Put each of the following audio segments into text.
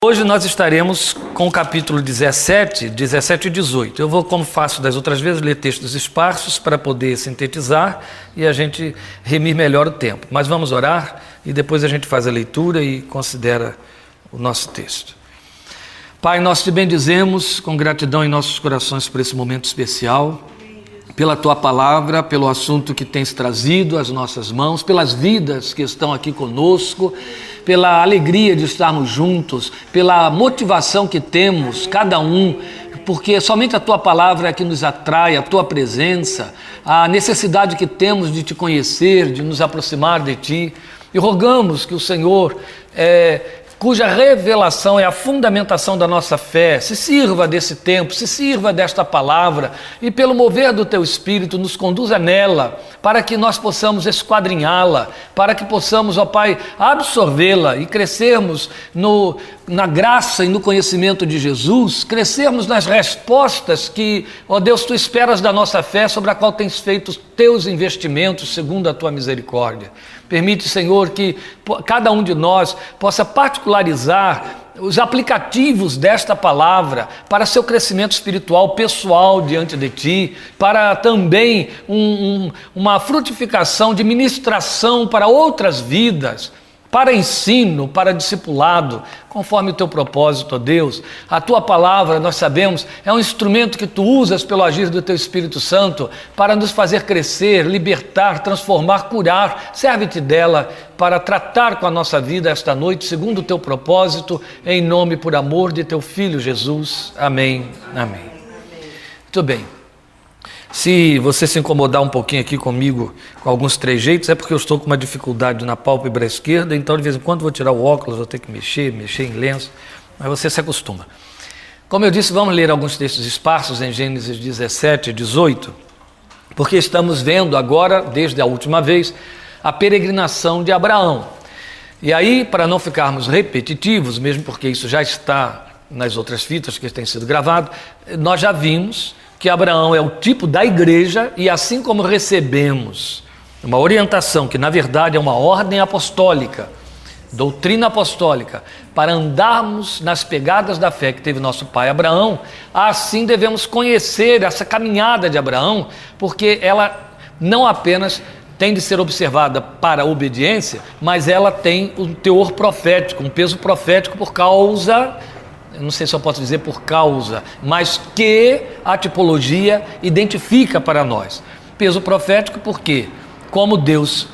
Hoje nós estaremos com o capítulo 17 e 18. Eu vou, como faço das outras vezes, ler textos esparsos para poder sintetizar e a gente remir melhor o tempo. Mas vamos orar e depois a gente faz a leitura e considera o nosso texto. Pai, nós te bendizemos com gratidão em nossos corações por esse momento especial, pela tua palavra, pelo assunto que tens trazido às nossas mãos, pelas vidas que estão aqui conosco, pela alegria de estarmos juntos, pela motivação que temos, cada um, porque somente a tua palavra é que nos atrai, a tua presença, a necessidade que temos de te conhecer, de nos aproximar de ti. E rogamos que o Senhor, cuja revelação é a fundamentação da nossa fé, se sirva desse tempo, se sirva desta palavra e pelo mover do teu Espírito nos conduza nela, para que nós possamos esquadrinhá-la, para que possamos, ó Pai, absorvê-la e crescermos na graça e no conhecimento de Jesus, crescermos nas respostas que, ó Deus, tu esperas da nossa fé, sobre a qual tens feito os teus investimentos segundo a tua misericórdia. Permite, Senhor, que cada um de nós possa particularizar os aplicativos desta palavra para seu crescimento espiritual pessoal diante de Ti, para também uma frutificação de ministração para outras vidas, para ensino, para discipulado, conforme o teu propósito, ó Deus. A tua palavra, nós sabemos, é um instrumento que tu usas pelo agir do teu Espírito Santo para nos fazer crescer, libertar, transformar, curar. Serve-te dela para tratar com a nossa vida esta noite, segundo o teu propósito, em nome e por amor de teu Filho Jesus. Amém. Amém. Muito bem. Se você se incomodar um pouquinho aqui comigo com alguns trejeitos, é porque eu estou com uma dificuldade na pálpebra esquerda, então de vez em quando vou tirar o óculos, vou ter que mexer em lenço, mas você se acostuma. Como eu disse, vamos ler alguns textos esparsos em Gênesis 17 e 18, porque estamos vendo agora, desde a última vez, a peregrinação de Abraão. E aí, para não ficarmos repetitivos, mesmo porque isso já está nas outras fitas que têm sido gravadas, nós já vimos que Abraão é o tipo da igreja, e assim como recebemos uma orientação que na verdade é uma ordem apostólica, doutrina apostólica, para andarmos nas pegadas da fé que teve nosso pai Abraão, assim devemos conhecer essa caminhada de Abraão, porque ela não apenas tem de ser observada para a obediência, mas ela tem um teor profético, um peso profético por causa, eu não sei se eu posso dizer por causa, mas que a tipologia identifica para nós. Peso profético porque, como Deus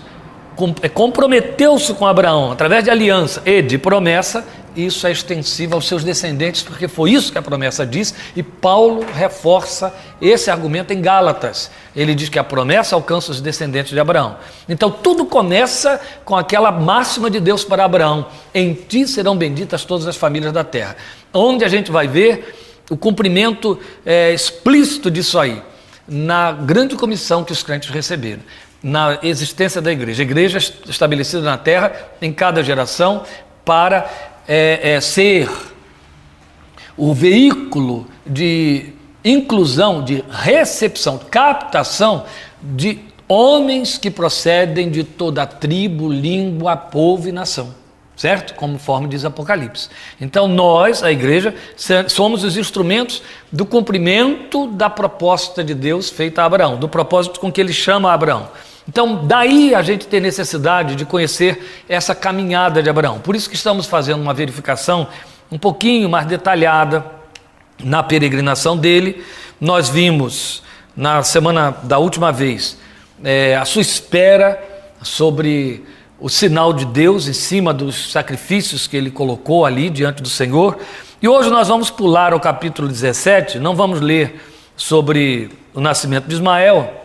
comprometeu-se com Abraão através de aliança e de promessa, isso é extensivo aos seus descendentes, porque foi isso que a promessa diz, e Paulo reforça esse argumento em Gálatas. Ele diz que a promessa alcança os descendentes de Abraão. Então tudo começa com aquela máxima de Deus para Abraão: em ti serão benditas todas as famílias da terra, onde a gente vai ver o cumprimento explícito disso aí, na grande comissão que os crentes receberam, na existência da igreja. A igreja estabelecida na terra, em cada geração, para ser o veículo de inclusão, de recepção, captação de homens que procedem de toda a tribo, língua, povo e nação, certo? Conforme diz Apocalipse. Então nós, a igreja, somos os instrumentos do cumprimento da proposta de Deus feita a Abraão, do propósito com que ele chama Abraão. Então, daí a gente tem necessidade de conhecer essa caminhada de Abraão. Por isso que estamos fazendo uma verificação um pouquinho mais detalhada na peregrinação dele. Nós vimos, na semana da última vez, a sua espera sobre o sinal de Deus em cima dos sacrifícios que ele colocou ali diante do Senhor. E hoje nós vamos pular ao capítulo 17, não vamos ler sobre o nascimento de Ismael,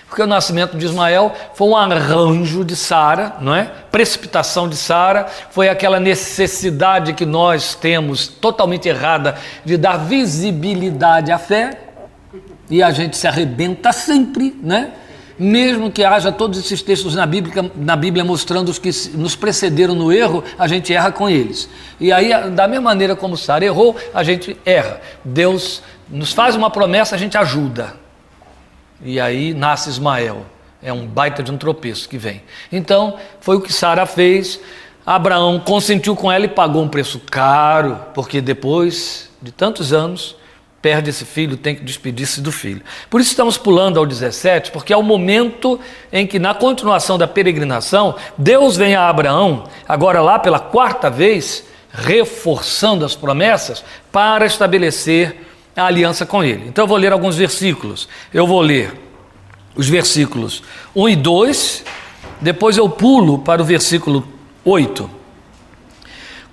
porque o nascimento de Ismael foi um arranjo de Sara, não é? Precipitação de Sara, foi aquela necessidade que nós temos totalmente errada de dar visibilidade à fé, e a gente se arrebenta sempre, né? Mesmo que haja todos esses textos na Bíblia mostrando os que nos precederam no erro, a gente erra com eles. E aí, da mesma maneira como Sara errou, a gente erra. Deus nos faz uma promessa, a gente ajuda. E aí nasce Ismael. É um baita de um tropeço que vem. Então, foi o que Sara fez. Abraão consentiu com ela e pagou um preço caro, porque depois de tantos anos, perde esse filho, tem que despedir-se do filho. Por isso estamos pulando ao 17, porque é o momento em que, na continuação da peregrinação, Deus vem a Abraão, agora lá pela 4ª vez, reforçando as promessas para estabelecer a aliança com ele. Então eu vou ler alguns versículos. Eu vou ler os versículos 1 e 2, depois eu pulo para o versículo 8.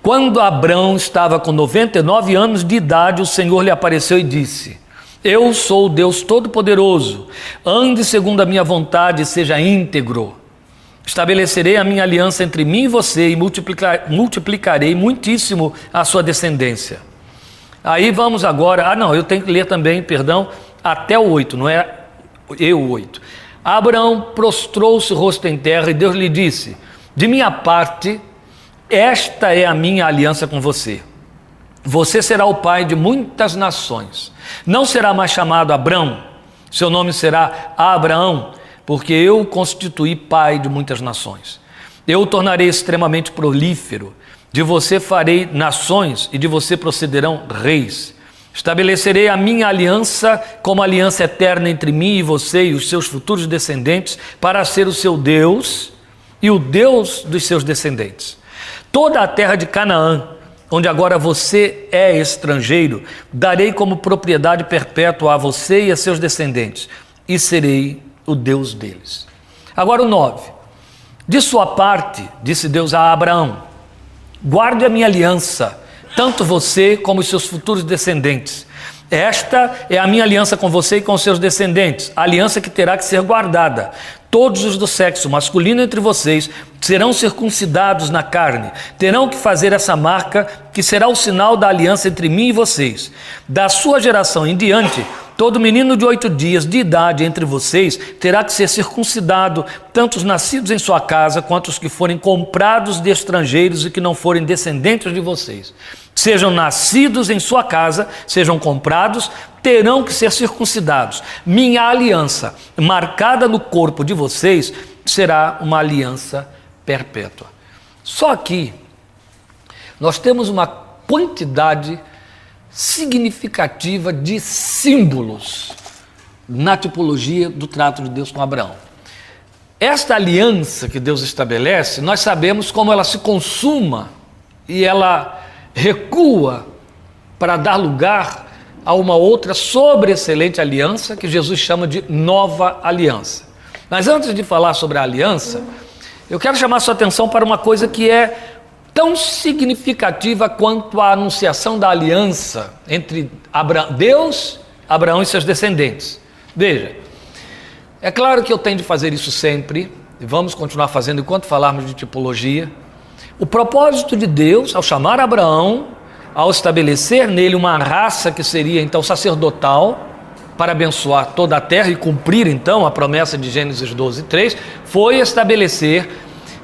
Quando Abrão estava com 99 anos de idade, o Senhor lhe apareceu e disse: Eu sou o Deus Todo-Poderoso, ande segundo a minha vontade e seja íntegro. Estabelecerei a minha aliança entre mim e você e multiplicarei muitíssimo a sua descendência. Aí vamos agora, eu tenho que ler também, perdão, até o 8, não é o 8. Abraão prostrou-se rosto em terra e Deus lhe disse: De minha parte, esta é a minha aliança com você. Você será o pai de muitas nações. Não será mais chamado Abrão, seu nome será Abraão, porque eu o constituí pai de muitas nações. Eu o tornarei extremamente prolífero. De você farei nações e de você procederão reis. Estabelecerei a minha aliança como aliança eterna entre mim e você e os seus futuros descendentes, para ser o seu Deus e o Deus dos seus descendentes. Toda a terra de Canaã, onde agora você é estrangeiro, darei como propriedade perpétua a você e a seus descendentes, e serei o Deus deles. Agora o 9. De sua parte, disse Deus a Abraão: guarde a minha aliança, tanto você como os seus futuros descendentes. Esta é a minha aliança com você e com os seus descendentes, a aliança que terá que ser guardada. Todos os do sexo masculino entre vocês serão circuncidados na carne, terão que fazer essa marca, que será o sinal da aliança entre mim e vocês. Da sua geração em diante, todo menino de 8 dias de idade entre vocês terá que ser circuncidado, tanto os nascidos em sua casa, quanto os que forem comprados de estrangeiros e que não forem descendentes de vocês. Sejam nascidos em sua casa, sejam comprados, terão que ser circuncidados. Minha aliança, marcada no corpo de vocês, será uma aliança perpétua. Só aqui, nós temos uma quantidade significativa de símbolos na tipologia do trato de Deus com Abraão. Esta aliança que Deus estabelece, nós sabemos como ela se consuma e ela recua para dar lugar a uma outra sobreexcelente aliança que Jesus chama de nova aliança. Mas antes de falar sobre a aliança, eu quero chamar sua atenção para uma coisa que é tão significativa quanto a anunciação da aliança entre Deus, Abraão e seus descendentes. Veja, é claro que eu tenho de fazer isso sempre, e vamos continuar fazendo enquanto falarmos de tipologia. O propósito de Deus, ao chamar Abraão, ao estabelecer nele uma raça que seria então sacerdotal, para abençoar toda a terra e cumprir então a promessa de Gênesis 12:3, foi estabelecer,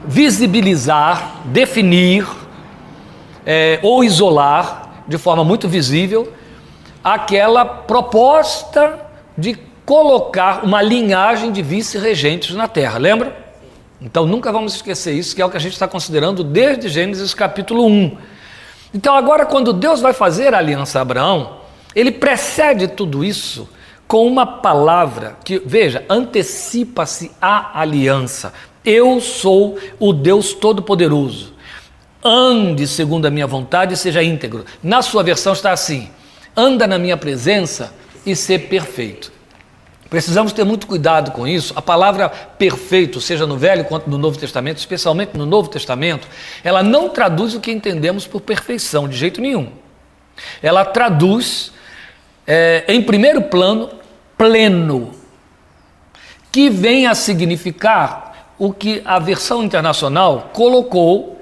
visibilizar, definir ou isolar de forma muito visível aquela proposta de colocar uma linhagem de vice-regentes na terra, lembra? Então nunca vamos esquecer isso, que é o que a gente está considerando desde Gênesis capítulo 1. Então agora, quando Deus vai fazer a aliança a Abraão, ele precede tudo isso com uma palavra que, veja, antecipa-se a aliança. Eu sou o Deus Todo-Poderoso. Ande segundo a minha vontade e seja íntegro. Na sua versão está assim: anda na minha presença e ser perfeito. Precisamos ter muito cuidado com isso. A palavra perfeito, seja no Velho quanto no Novo Testamento, especialmente no Novo Testamento, ela não traduz o que entendemos por perfeição, de jeito nenhum. Ela traduz, em primeiro plano, pleno, que vem a significar o que a versão internacional colocou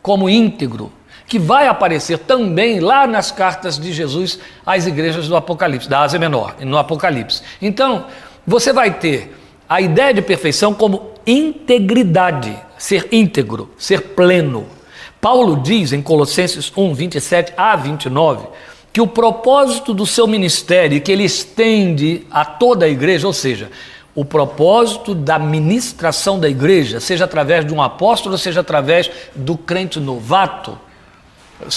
como íntegro, que vai aparecer também lá nas cartas de Jesus às igrejas do Apocalipse, da Ásia Menor, no Apocalipse. Então, você vai ter a ideia de perfeição como integridade, ser íntegro, ser pleno. Paulo diz em Colossenses 1, 27 a 29, que o propósito do seu ministério, que ele estende a toda a igreja, ou seja, o propósito da ministração da igreja, seja através de um apóstolo, seja através do crente novato,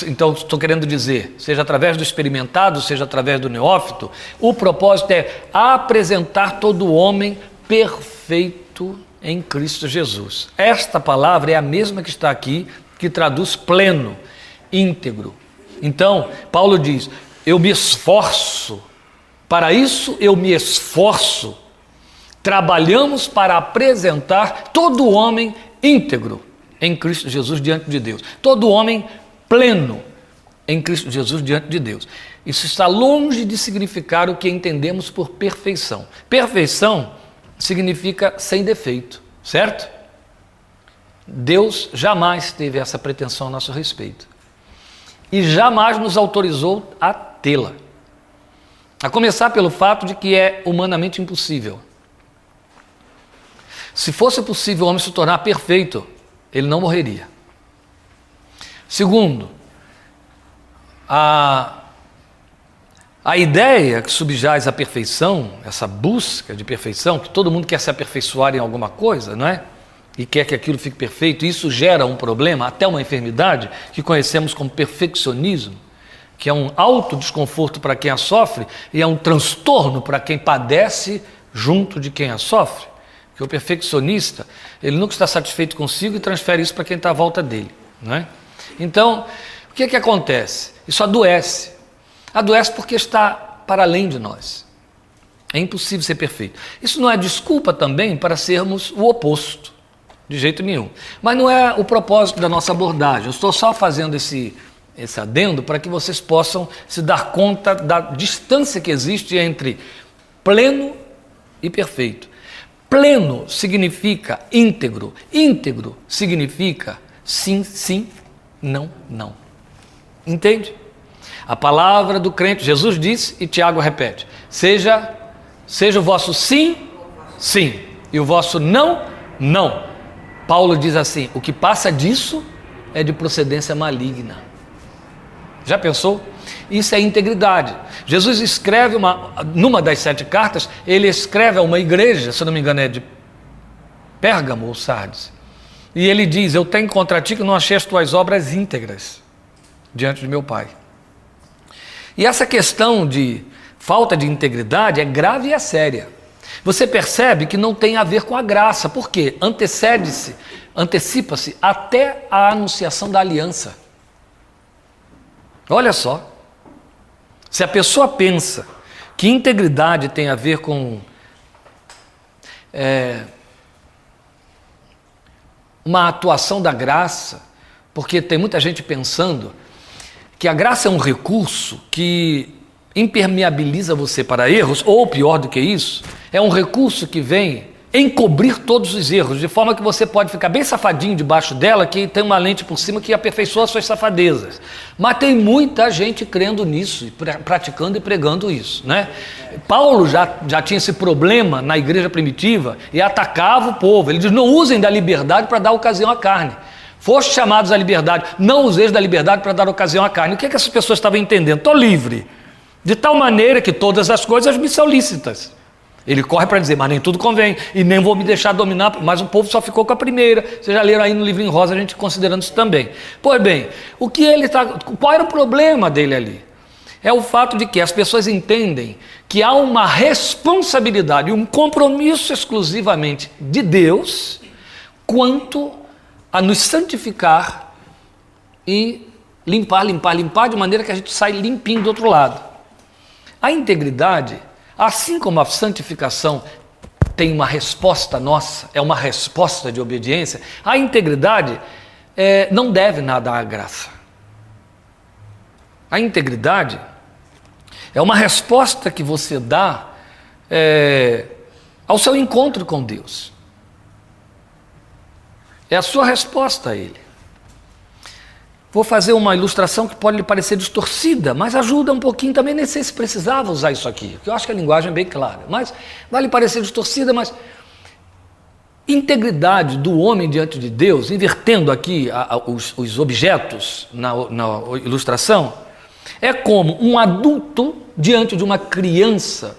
então estou querendo dizer, seja através do experimentado, seja através do neófito, o propósito é apresentar todo homem perfeito em Cristo Jesus. Esta palavra é a mesma que está aqui, que traduz pleno, íntegro. Então, Paulo diz, eu me esforço, para isso eu me esforço, trabalhamos para apresentar todo homem íntegro em Cristo Jesus diante de Deus, todo homem pleno em Cristo Jesus diante de Deus. Isso está longe de significar o que entendemos por perfeição. Perfeição significa sem defeito, certo? Deus jamais teve essa pretensão a nosso respeito e jamais nos autorizou a tê-la, a começar pelo fato de que é humanamente impossível. Se fosse possível o homem se tornar perfeito, ele não morreria. Segundo, a ideia que subjaz à perfeição, essa busca de perfeição, que todo mundo quer se aperfeiçoar em alguma coisa, não é? E quer que aquilo fique perfeito, isso gera um problema, até uma enfermidade, que conhecemos como perfeccionismo, que é um alto desconforto para quem a sofre e é um transtorno para quem padece junto de quem a sofre. Porque o perfeccionista, ele nunca está satisfeito consigo e transfere isso para quem está à volta dele, não é? Então, o que acontece? Isso adoece. Adoece porque está para além de nós. É impossível ser perfeito. Isso não é desculpa também para sermos o oposto, de jeito nenhum. Mas não é o propósito da nossa abordagem. Eu estou só fazendo esse adendo para que vocês possam se dar conta da distância que existe entre pleno e perfeito. Pleno significa íntegro. Íntegro significa sim, sim, não, não. Entende? A palavra do crente, Jesus disse e Tiago repete, seja o vosso sim, sim, e o vosso não, não. Paulo diz assim, o que passa disso é de procedência maligna. Já pensou? Isso é integridade. Jesus escreve numa das 7 cartas, ele escreve a uma igreja, se não me engano é de Pérgamo ou Sardes, e ele diz, eu tenho contra ti que não achei as tuas obras íntegras diante de meu Pai. E essa questão de falta de integridade é grave e é séria. Você percebe que não tem a ver com a graça, porque antecipa-se até a anunciação da aliança. Olha só, se a pessoa pensa que integridade tem a ver com uma atuação da graça, porque tem muita gente pensando que a graça é um recurso que impermeabiliza você para erros, ou pior do que isso, é um recurso que vem encobrir todos os erros, de forma que você pode ficar bem safadinho debaixo dela, que tem uma lente por cima que aperfeiçoa as suas safadezas. Mas tem muita gente crendo nisso, praticando e pregando isso, né? Paulo já tinha esse problema na igreja primitiva e atacava o povo. Ele diz, não usem da liberdade para dar ocasião à carne. Foste chamados à liberdade, não useis da liberdade para dar ocasião à carne. O que essas pessoas estavam entendendo? Estou livre, de tal maneira que todas as coisas me são lícitas. Ele corre para dizer, mas nem tudo convém, e nem vou me deixar dominar, mas o povo só ficou com a primeira. Vocês já leram aí no livrinho rosa, a gente considerando isso também. Pois bem, qual era o problema dele ali? É o fato de que as pessoas entendem que há uma responsabilidade, um compromisso exclusivamente de Deus, quanto a nos santificar e limpar, de maneira que a gente sai limpinho do outro lado. A integridade, assim como a santificação tem uma resposta nossa, é uma resposta de obediência, a integridade não deve nada à graça. A integridade é uma resposta que você dá ao seu encontro com Deus. É a sua resposta a Ele. Vou fazer uma ilustração que pode lhe parecer distorcida, mas ajuda um pouquinho também, nem sei se precisava usar isso aqui, porque eu acho que a linguagem é bem clara, mas vai lhe parecer distorcida, mas integridade do homem diante de Deus, invertendo aqui os objetos na ilustração, é como um adulto diante de uma criança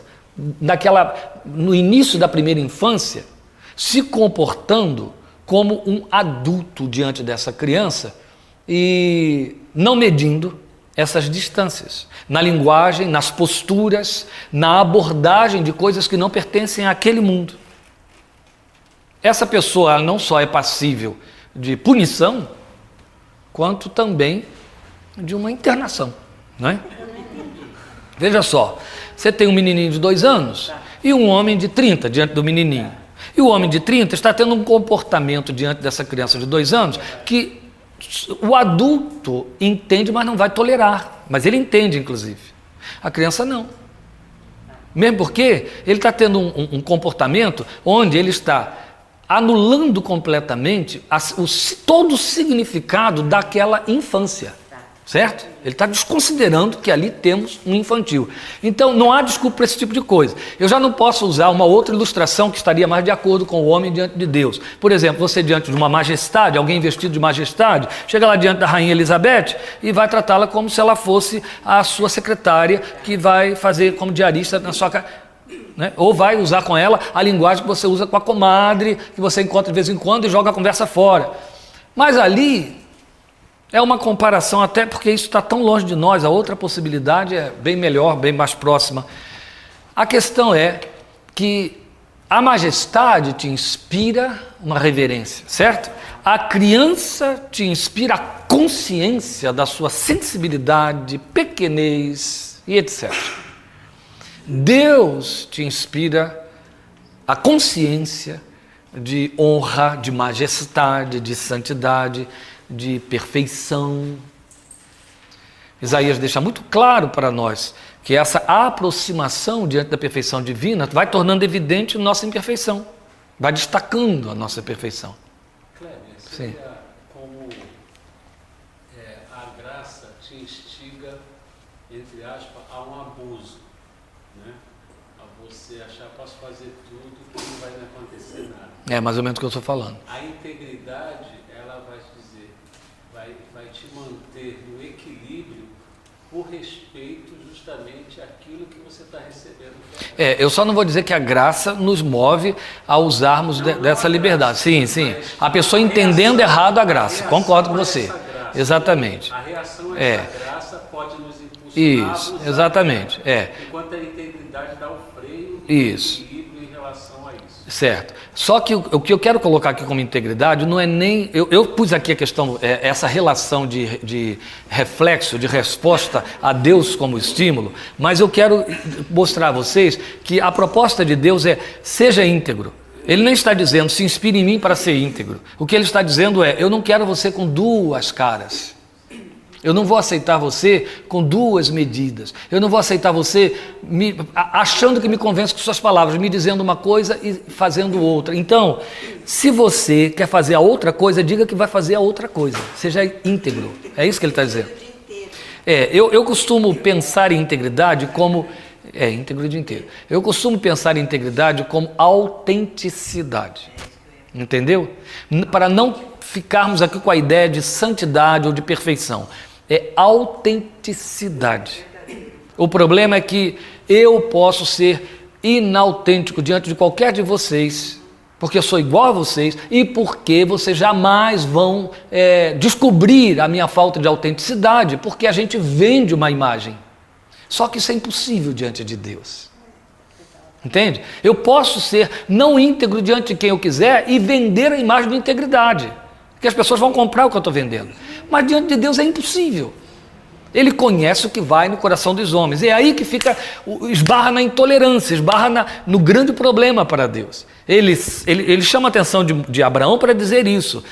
no início da primeira infância, se comportando como um adulto diante dessa criança e não medindo essas distâncias, na linguagem, nas posturas, na abordagem de coisas que não pertencem àquele mundo. Essa pessoa não só é passível de punição, quanto também de uma internação, não é? Veja só, você tem um menininho de 2 anos e um homem de 30 diante do menininho. E o homem de 30 está tendo um comportamento diante dessa criança de 2 anos que o adulto entende, mas não vai tolerar. Mas ele entende, inclusive. A criança não. Mesmo porque ele está tendo um comportamento onde ele está anulando completamente todo o significado daquela infância. Certo? Ele está desconsiderando que ali temos um infantil. Então, não há desculpa para esse tipo de coisa. Eu já não posso usar uma outra ilustração que estaria mais de acordo com o homem diante de Deus. Por exemplo, você diante de uma majestade, alguém vestido de majestade, chega lá diante da rainha Elizabeth e vai tratá-la como se ela fosse a sua secretária, que vai fazer como diarista na sua casa. Né? Ou vai usar com ela a linguagem que você usa com a comadre, que você encontra de vez em quando e joga a conversa fora. Mas ali é uma comparação, até porque isso está tão longe de nós, a outra possibilidade é bem melhor, bem mais próxima. A questão é que a majestade te inspira uma reverência, certo? A criança te inspira a consciência da sua sensibilidade, pequenez e etc. Deus te inspira a consciência de honra, de majestade, de santidade, de perfeição. Isaías deixa muito claro para nós que essa aproximação diante da perfeição divina vai tornando evidente nossa imperfeição, vai destacando a nossa perfeição. Kleber, seria como a graça te instiga, entre aspas, a um abuso, né? A você achar, posso fazer tudo que não vai me acontecer nada. É mais ou menos o que eu estou falando. A integridade, ela vai dizer, vai te manter no equilíbrio por respeito justamente àquilo que você está recebendo. Eu só não vou dizer que a graça nos move a usarmos dessa liberdade. Sim, sim. A pessoa entendendo errado a graça. Concordo com você. Exatamente. A reação a essa graça pode nos impulsionar. Isso, exatamente. Enquanto a integridade dá o freio e o equilíbrio em relação a isso. Certo. Só que o que eu quero colocar aqui como integridade não é nem... Eu pus aqui a questão, essa relação de reflexo, de resposta a Deus como estímulo, mas eu quero mostrar a vocês que a proposta de Deus é: seja íntegro. Ele nem está dizendo, se inspire em mim para ser íntegro. O que ele está dizendo é: eu não quero você com 2 caras. Eu não vou aceitar você com 2 medidas. Eu não vou aceitar você achando que me convence com suas palavras, me dizendo uma coisa e fazendo outra. Então, se você quer fazer a outra coisa, diga que vai fazer a outra coisa. Seja íntegro. É isso que ele está dizendo. Eu costumo pensar em integridade como... íntegro o dia inteiro. Eu costumo pensar em integridade como autenticidade. Entendeu? Para não ficarmos aqui com a ideia de santidade ou de perfeição. É autenticidade. O problema é que eu posso ser inautêntico diante de qualquer de vocês, porque eu sou igual a vocês e porque vocês jamais vão descobrir a minha falta de autenticidade, porque a gente vende uma imagem. Só que isso é impossível diante de Deus. Entende? Eu posso ser não íntegro diante de quem eu quiser e vender a imagem de integridade, porque as pessoas vão comprar o que eu estou vendendo. Mas diante de Deus é impossível. Ele conhece o que vai no coração dos homens. É aí que esbarra na intolerância, esbarra no grande problema para Deus. Ele chama a atenção de Abraão para dizer isso.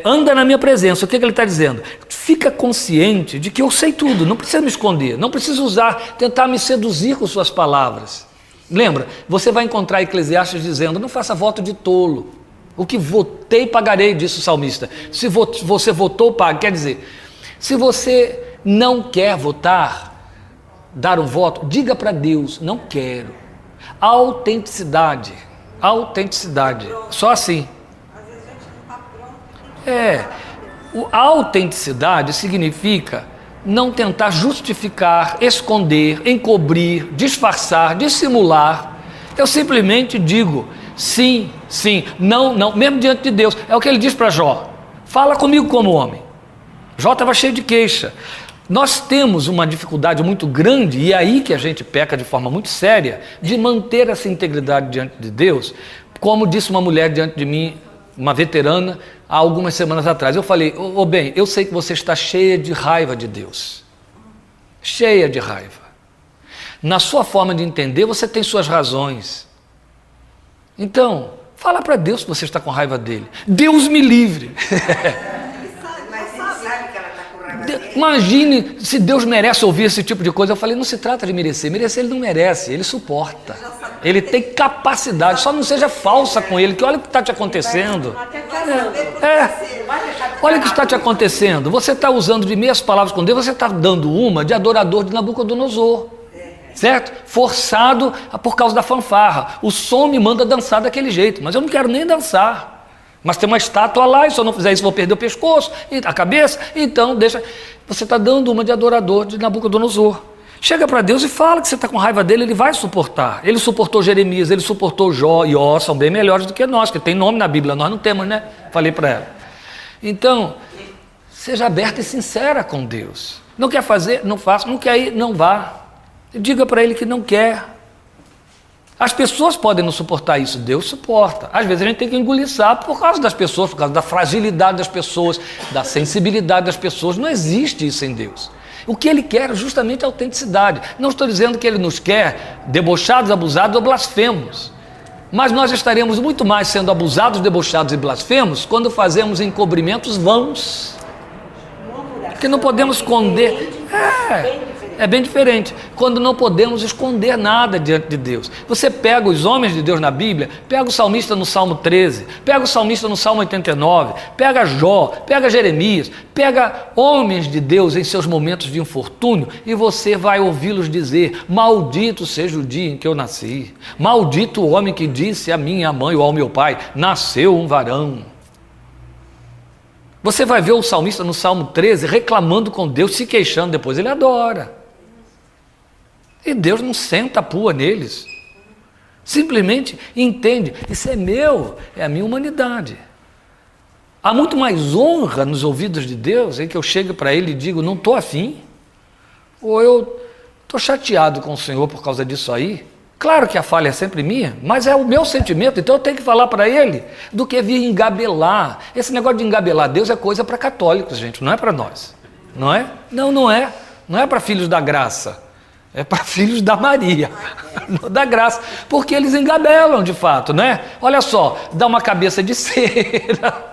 Anda na minha presença. O que ele está dizendo? Fica consciente de que eu sei tudo, não precisa me esconder, não precisa tentar me seduzir com suas palavras. Lembra? Você vai encontrar Eclesiastes dizendo: não faça voto de tolo. O que votei, pagarei, disse o salmista. Se você votou, pague. Quer dizer, se você não quer votar, dar um voto, diga para Deus: não quero. Autenticidade. Só assim. Às vezes a gente não está pronto. A autenticidade significa não tentar justificar, esconder, encobrir, disfarçar, dissimular. Eu simplesmente digo sim, sim, não, não, mesmo diante de Deus. É o que ele diz para Jó: fala comigo como homem. Jó estava cheio de queixa. Nós temos uma dificuldade muito grande, e é aí que a gente peca de forma muito séria, de manter essa integridade diante de Deus. Como disse uma mulher diante de mim, uma veterana, há algumas semanas atrás. Eu falei: ô bem, eu sei que você está cheia de raiva de Deus. Cheia de raiva. Na sua forma de entender, você tem suas razões. Então, fala para Deus que você está com raiva dele. Deus me livre. Imagine se Deus merece ouvir esse tipo de coisa. Eu falei: não se trata de merecer. Merecer ele não merece, ele suporta. Ele tem capacidade, só não seja falsa com ele, que olha o que está te acontecendo. Olha o que está te acontecendo. Você está usando de meias palavras com Deus, você está dando uma de adorador de Nabucodonosor. Certo? Forçado por causa da fanfarra. O som me manda dançar daquele jeito, mas eu não quero nem dançar. Mas tem uma estátua lá, e se eu não fizer isso, vou perder o pescoço, a cabeça. Então, deixa. Você está dando uma de adorador de Nabucodonosor. Chega para Deus e fala que você está com raiva dele, ele vai suportar. Ele suportou Jeremias, ele suportou Jó e Ó, são bem melhores do que nós, que tem nome na Bíblia, nós não temos, né? Falei para ela. Então, seja aberta e sincera com Deus. Não quer fazer? Não faça. Não quer ir? Não vá. Diga para ele que não quer. As pessoas podem não suportar isso, Deus suporta. Às vezes a gente tem que engolir sapo por causa das pessoas, por causa da fragilidade das pessoas, da sensibilidade das pessoas. Não existe isso em Deus. O que ele quer é justamente a autenticidade. Não estou dizendo que ele nos quer debochados, abusados ou blasfemos. Mas nós estaremos muito mais sendo abusados, debochados e blasfemos quando fazemos encobrimentos vãos. Porque não podemos esconder. É bem diferente. Quando não podemos esconder nada diante de Deus. Você pega os homens de Deus na Bíblia, pega o salmista no Salmo 13, pega o salmista no Salmo 89, pega Jó, pega Jeremias, pega homens de Deus em seus momentos de infortúnio e você vai ouvi-los dizer: maldito seja o dia em que eu nasci, maldito o homem que disse à minha mãe ou ao meu pai: nasceu um varão. Você vai ver o salmista no Salmo 13 reclamando com Deus, se queixando, depois ele adora. E Deus não senta a pua neles. Simplesmente entende: isso é meu, é a minha humanidade. Há muito mais honra nos ouvidos de Deus em que eu chego para ele e digo: não estou afim, ou eu estou chateado com o Senhor por causa disso aí. Claro que a falha é sempre minha, mas é o meu sentimento, então eu tenho que falar para ele, do que vir engabelar. Esse negócio de engabelar Deus é coisa para católicos, gente, não é para nós. Não é? Não é. Não é para filhos da graça. É para filhos da Maria, da graça, porque eles engabelam de fato, né? Olha só, dá uma cabeça de cera,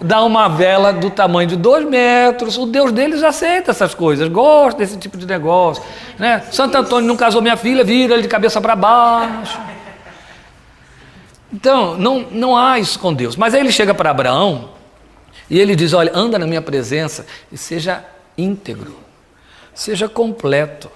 dá uma vela do tamanho de 2 metros, o Deus deles aceita essas coisas, gosta desse tipo de negócio, né? Santo Antônio não casou minha filha, vira ele de cabeça para baixo. Então, não há isso com Deus. Mas aí ele chega para Abraão e ele diz: olha, anda na minha presença e seja íntegro, seja completo.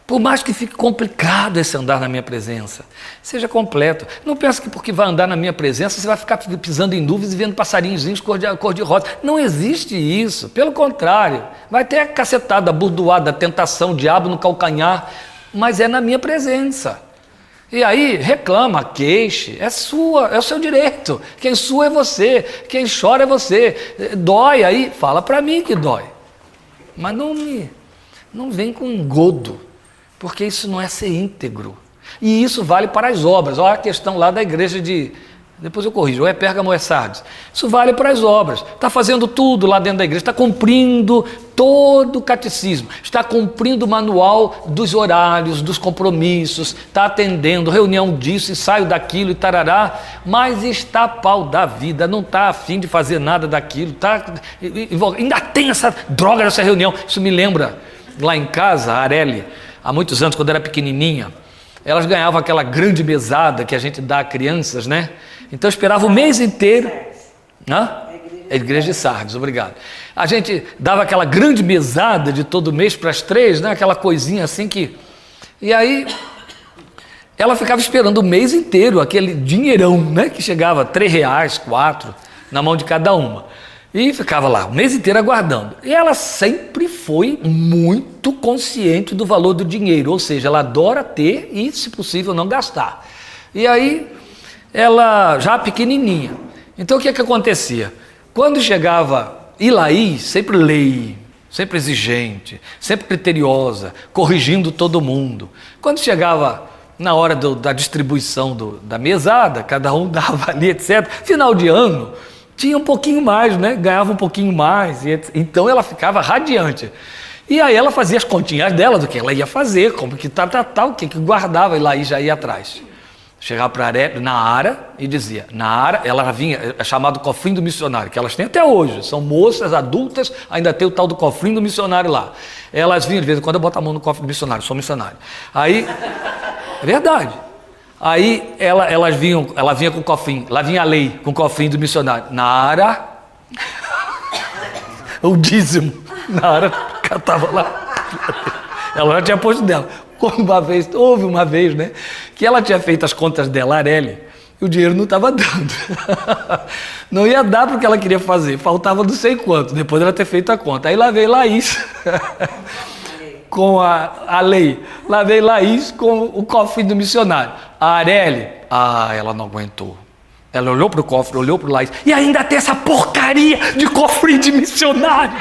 Por mais que fique complicado esse andar na minha presença, seja completo. Não pense que porque vai andar na minha presença, você vai ficar pisando em nuvens e vendo passarinhos cor de rosa. Não existe isso. Pelo contrário, vai ter a cacetada, a burdoada, a tentação, o diabo no calcanhar, mas é na minha presença. E aí, reclama, queixe, é sua, é o seu direito. Quem sua é você, quem chora é você. Dói aí, fala para mim que dói. Mas não vem com engodo. Porque isso não é ser íntegro. E isso vale para as obras. Olha a questão lá da igreja de... Depois eu corrijo, ou é Pérgamo ou é Sardes. Isso vale para as obras. Está fazendo tudo lá dentro da igreja. Está cumprindo todo o catecismo. Está cumprindo o manual dos horários, dos compromissos. Está atendendo, reunião disso, ensaio daquilo e tarará. Mas está pau da vida. Não está a fim de fazer nada daquilo. Ainda tem essa droga dessa reunião. Isso me lembra lá em casa, a Areli. Há muitos anos, quando era pequenininha, elas ganhavam aquela grande mesada que a gente dá a crianças, né? Então eu esperava o mês inteiro. A igreja de Sardes, obrigado. A gente dava aquela grande mesada de todo mês para as 3, né? Aquela coisinha assim que... E aí, ela ficava esperando o mês inteiro aquele dinheirão, né? Que chegava R$3, 4, na mão de cada uma. E ficava lá o mês inteiro aguardando. E ela sempre foi muito consciente do valor do dinheiro, ou seja, ela adora ter e, se possível, não gastar. E aí, ela já pequenininha. Então, o que acontecia? Quando chegava Ilaís, sempre lei, sempre exigente, sempre criteriosa, corrigindo todo mundo. Quando chegava na hora da distribuição da mesada, cada um dava ali, etc. Final de ano, tinha um pouquinho mais, né? Ganhava um pouquinho mais, então ela ficava radiante. E aí ela fazia as continhas dela, do que ela ia fazer, como que tal, o que guardava, e lá já ia atrás. Chegava para Naara e dizia, Naara, ela vinha, é chamado cofrinho do missionário, que elas têm até hoje, são moças adultas, ainda tem o tal do cofrinho do missionário lá. Elas vinham, de vez em quando eu boto a mão no cofre do missionário, sou missionário. Aí, é verdade. Aí ela vinha com o cofrinho, lá vinha a lei com o cofrinho do missionário. Naara, o dízimo, Naara catava lá. Ela já tinha posto dela. Houve uma vez, né, que ela tinha feito as contas dela, Areli, e o dinheiro não estava dando. Não ia dar porque ela queria fazer, faltava não sei quanto, depois dela ter feito a conta. Aí lá veio Laís com a lei, lá veio Laís com o cofre do missionário. A Areli, ela não aguentou. Ela olhou para o cofre, olhou para o Laís, e ainda tem essa porcaria de cofre de missionário.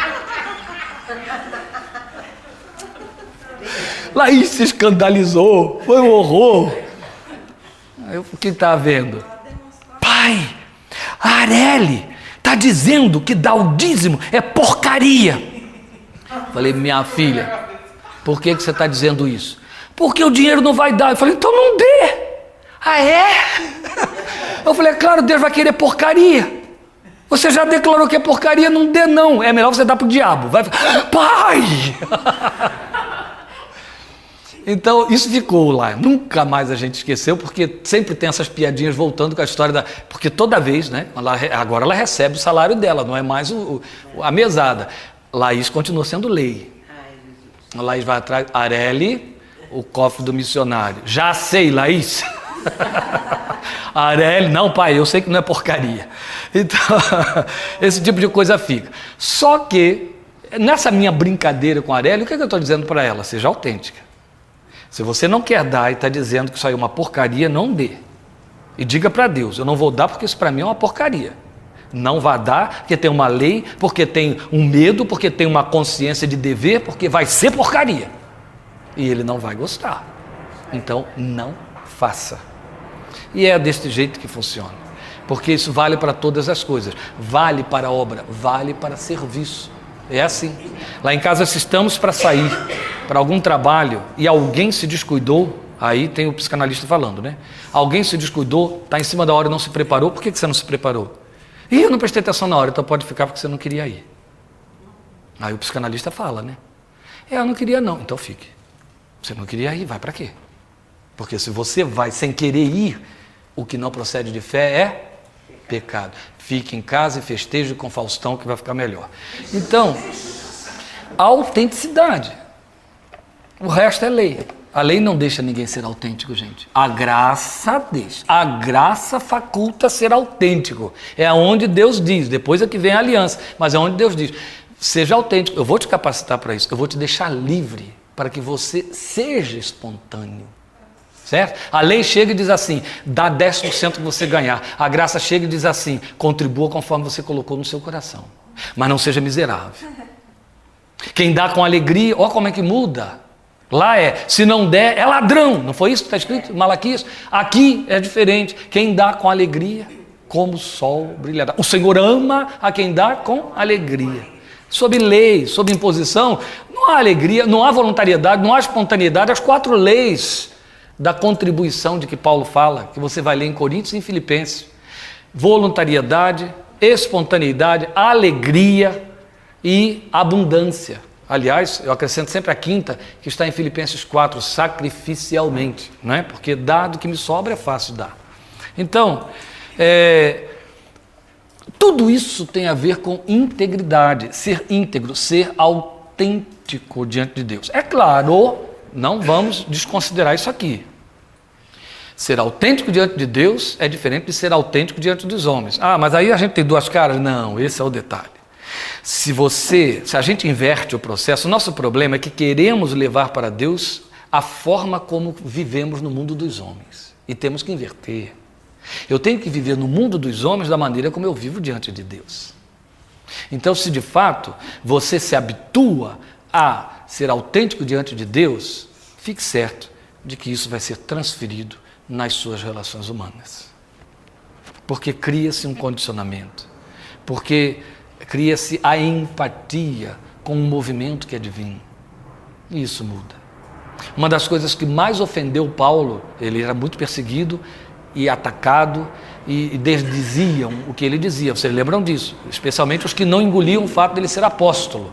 Laís se escandalizou, foi um horror. Aí o que está vendo? Pai, a Areli está dizendo que dar o dízimo é porcaria. Falei, minha filha, por que você está dizendo isso? Porque o dinheiro não vai dar. Eu falei, então não dê. Ah, é? Eu falei, claro, Deus vai querer porcaria. Você já declarou que é porcaria, não dê não. É melhor você dar para o diabo. Vai... Pai! Então, isso ficou lá, nunca mais a gente esqueceu, porque sempre tem essas piadinhas voltando com a história porque toda vez, né, agora ela recebe o salário dela, não é mais a mesada. Laís continua sendo lei. Laís vai atrás, Areli, o cofre do missionário. Já sei, Laís. Areli, não, pai, eu sei que não é porcaria. Então, esse tipo de coisa fica. Só que, nessa minha brincadeira com a Areli, o que eu estou dizendo para ela? Seja autêntica. Se você não quer dar e está dizendo que isso aí é uma porcaria, não dê. E diga para Deus, eu não vou dar porque isso para mim é uma porcaria. Não vá dar porque tem uma lei, porque tem um medo, porque tem uma consciência de dever, porque vai ser porcaria. E ele não vai gostar. Então, não faça. E é desse jeito que funciona. Porque isso vale para todas as coisas. Vale para a obra, vale para serviço. É assim. Lá em casa, se estamos para sair para algum trabalho e alguém se descuidou, aí tem o psicanalista falando, né? Alguém se descuidou, está em cima da hora e não se preparou, por que você não se preparou? Ih, eu não prestei atenção na hora, então pode ficar porque você não queria ir. Aí o psicanalista fala, né? Eu não queria não, então fique. Você não queria ir, vai para quê? Porque se você vai sem querer ir, o que não procede de fé é pecado. Fique em casa e festeje com Faustão que vai ficar melhor. Então, a autenticidade. O resto é lei. A lei não deixa ninguém ser autêntico, gente. A graça deixa. A graça faculta ser autêntico. É onde Deus diz, depois é que vem a aliança, mas é onde Deus diz, seja autêntico. Eu vou te capacitar para isso, eu vou te deixar livre para que você seja espontâneo. Certo? A lei chega e diz assim, dá 10% que você ganhar. A graça chega e diz assim, contribua conforme você colocou no seu coração. Mas não seja miserável. Quem dá com alegria, ó como é que muda. Lá se não der, é ladrão. Não foi isso que está escrito em Malaquias? Aqui é diferente. Quem dá com alegria, como o sol brilhará. O Senhor ama a quem dá com alegria. Sob lei, sob imposição, não há alegria, não há voluntariedade, não há espontaneidade. As 4 leis da contribuição de que Paulo fala, que você vai ler em Coríntios e em Filipenses. Voluntariedade, espontaneidade, alegria e abundância. Aliás, eu acrescento sempre a 5ª, que está em Filipenses 4, sacrificialmente, não é? Porque dado que me sobra é fácil dar. Então, tudo isso tem a ver com integridade, ser íntegro, ser autêntico diante de Deus. É claro, não vamos desconsiderar isso aqui. Ser autêntico diante de Deus é diferente de ser autêntico diante dos homens. Ah, mas aí a gente tem 2 caras? Não, esse é o detalhe. Se a gente inverte o processo, o nosso problema é que queremos levar para Deus a forma como vivemos no mundo dos homens. E temos que inverter. Eu tenho que viver no mundo dos homens da maneira como eu vivo diante de Deus. Então, se de fato você se habitua a ser autêntico diante de Deus, fique certo de que isso vai ser transferido nas suas relações humanas. Porque cria-se um condicionamento. Porque cria-se a empatia com um movimento que é divino. E isso muda. Uma das coisas que mais ofendeu Paulo, ele era muito perseguido e atacado, e desdiziam o que ele dizia. Vocês lembram disso? Especialmente os que não engoliam o fato de ele ser apóstolo.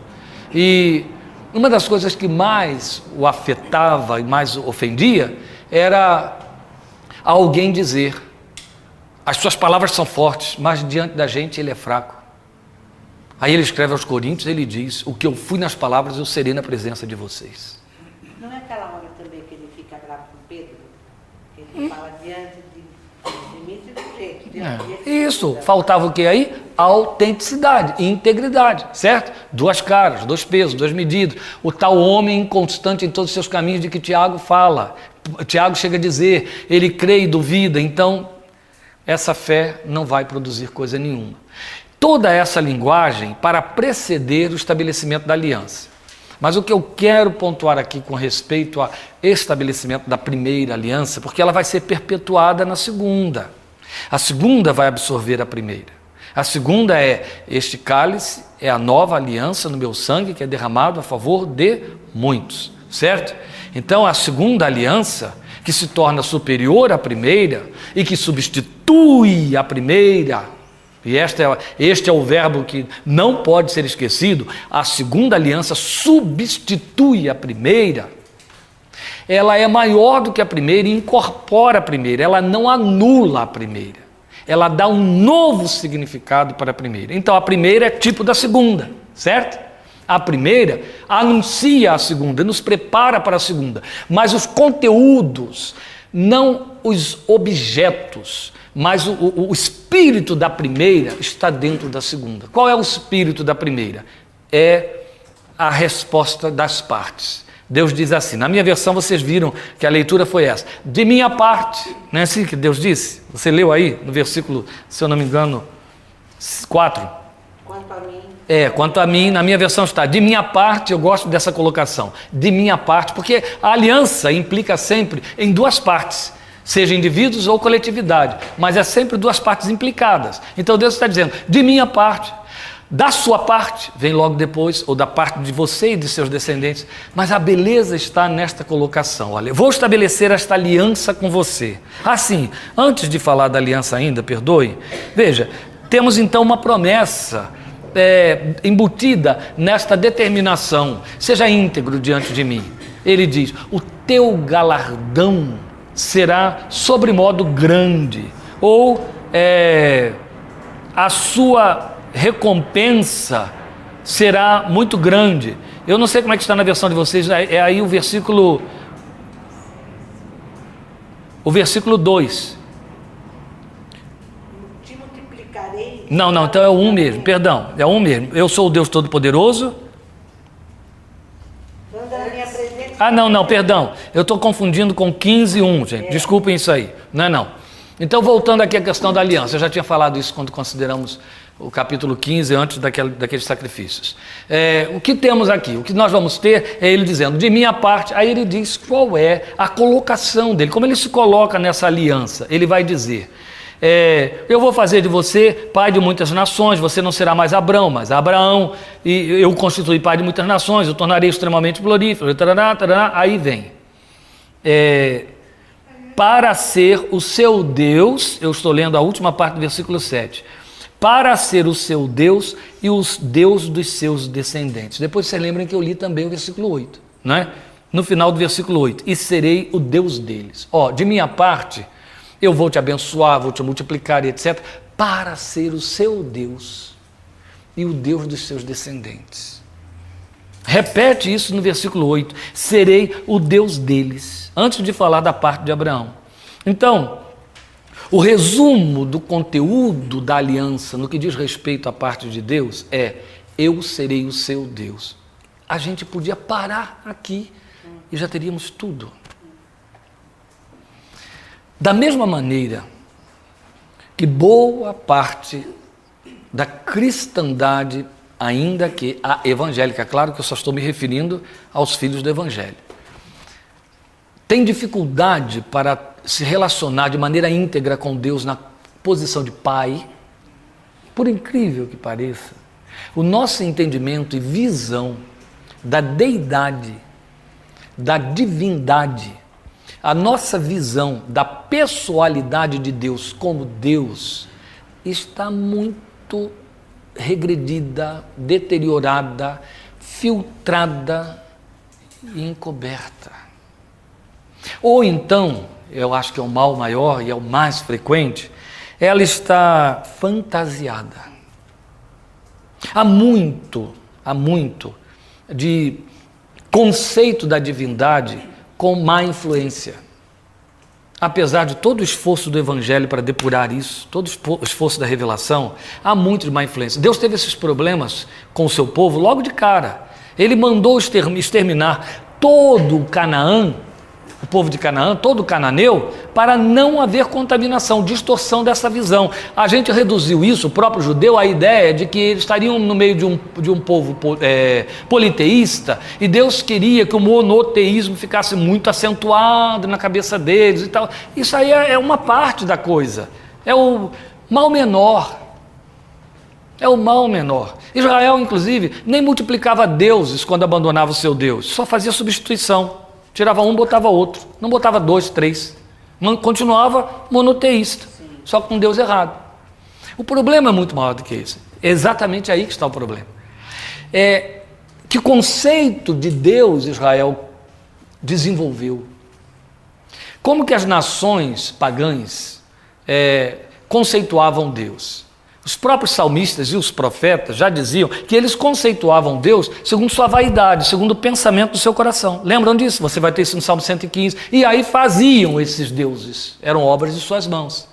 E uma das coisas que mais o afetava e mais o ofendia era alguém dizer: as suas palavras são fortes, mas diante da gente ele é fraco. Aí ele escreve aos Coríntios, ele diz: o que eu fui nas palavras, eu serei na presença de vocês. Não é aquela hora também que ele fica bravo com Pedro? Que ele fala diante de mim, do jeito. Isso, faltava o que aí? Autenticidade e integridade, certo? Duas caras, dois pesos, duas medidas. O tal homem inconstante em todos os seus caminhos de que Tiago fala. Tiago chega a dizer, ele crê e duvida, então essa fé não vai produzir coisa nenhuma. Toda essa linguagem para preceder o estabelecimento da aliança. Mas o que eu quero pontuar aqui com respeito ao estabelecimento da primeira aliança, porque ela vai ser perpetuada na segunda. A segunda vai absorver a primeira. A segunda é: este cálice é a nova aliança no meu sangue que é derramado a favor de muitos, certo? Então a segunda aliança, que se torna superior à primeira e que substitui a primeira, e este é o verbo que não pode ser esquecido, a segunda aliança substitui a primeira, ela é maior do que a primeira e incorpora a primeira, ela não anula a primeira, ela dá um novo significado para a primeira. Então a primeira é tipo da segunda, certo? A primeira anuncia a segunda, nos prepara para a segunda, mas os conteúdos, não os objetos, mas o espírito da primeira está dentro da segunda. Qual é o espírito da primeira? É a resposta das partes. Deus diz assim, na minha versão vocês viram que a leitura foi essa: de minha parte, não é assim que Deus disse? Você leu aí no versículo, se eu não me engano, 4. Quanto a mim... Quanto a mim, na minha versão está, de minha parte. Eu gosto dessa colocação, de minha parte, porque a aliança implica sempre em duas partes, seja indivíduos ou coletividade, mas é sempre duas partes implicadas. Então Deus está dizendo, de minha parte. Da sua parte, vem logo depois, ou da parte de você e de seus descendentes, mas a beleza está nesta colocação. Olha, eu vou estabelecer esta aliança com você. Assim, antes de falar da aliança ainda, perdoe, veja, temos então uma promessa embutida nesta determinação: seja íntegro diante de mim. Ele diz, o teu galardão será sobremodo grande, ou a sua recompensa será muito grande. Eu não sei como é que está na versão de vocês, é aí o versículo 2. Te multiplicarei... Não, então é o 1 mesmo, perdão, é o 1 mesmo. Eu sou o Deus Todo-Poderoso. Anda na minha presença... Não, perdão, eu estou confundindo com 15:1, gente, desculpem isso aí, não. Então, voltando aqui à questão da aliança, eu já tinha falado isso quando consideramos o capítulo 15, antes daqueles sacrifícios. O que temos aqui? O que nós vamos ter é ele dizendo, de minha parte. Aí ele diz qual é a colocação dele, como ele se coloca nessa aliança. Ele vai dizer, eu vou fazer de você pai de muitas nações, você não será mais Abrão, mas Abraão, e eu constituí pai de muitas nações, eu tornarei extremamente florífero, aí vem. Para ser o seu Deus, eu estou lendo a última parte do versículo 7, para ser o seu Deus e os Deus dos seus descendentes. Depois vocês lembram que eu li também o versículo 8, não é? No final do versículo 8, e serei o Deus deles. De minha parte, eu vou te abençoar, vou te multiplicar e etc, para ser o seu Deus e o Deus dos seus descendentes. Repete isso no versículo 8, serei o Deus deles, antes de falar da parte de Abraão. Então, o resumo do conteúdo da aliança no que diz respeito à parte de Deus é: eu serei o seu Deus. A gente podia parar aqui e já teríamos tudo. Da mesma maneira que boa parte da cristandade, ainda que a evangélica, claro que eu só estou me referindo aos filhos do evangelho, tem dificuldade para se relacionar de maneira íntegra com Deus na posição de pai, por incrível que pareça, o nosso entendimento e visão da deidade, da divindade, a nossa visão da pessoalidade de Deus como Deus está muito regredida, deteriorada, filtrada e encoberta. Ou então, eu acho que é o mal maior e é o mais frequente, ela está fantasiada. Há muito de conceito da divindade com má influência. Apesar de todo o esforço do Evangelho para depurar isso, todo o esforço da revelação, há muito de má influência. Deus teve esses problemas com o seu povo logo de cara. Ele mandou exterminar todo o Canaã, o povo de Canaã, todo o cananeu, para não haver contaminação, distorção dessa visão. A gente reduziu isso, o próprio judeu, à ideia de que eles estariam no meio de um povo politeísta, e Deus queria que o monoteísmo ficasse muito acentuado na cabeça deles e tal. Isso aí é uma parte da coisa, é o mal menor. É o mal menor. Israel, inclusive, nem multiplicava deuses quando abandonava o seu Deus, só fazia substituição. Tirava um, botava outro. Não botava 2, 3. Continuava monoteísta, só com Deus errado. O problema é muito maior do que isso. É exatamente aí que está o problema. Que conceito de Deus Israel desenvolveu? Como que as nações pagãs conceituavam Deus? Os próprios salmistas e os profetas já diziam que eles conceituavam Deus segundo sua vaidade, segundo o pensamento do seu coração. Lembram disso? Você vai ter isso no Salmo 115. E aí faziam esses deuses, eram obras de suas mãos.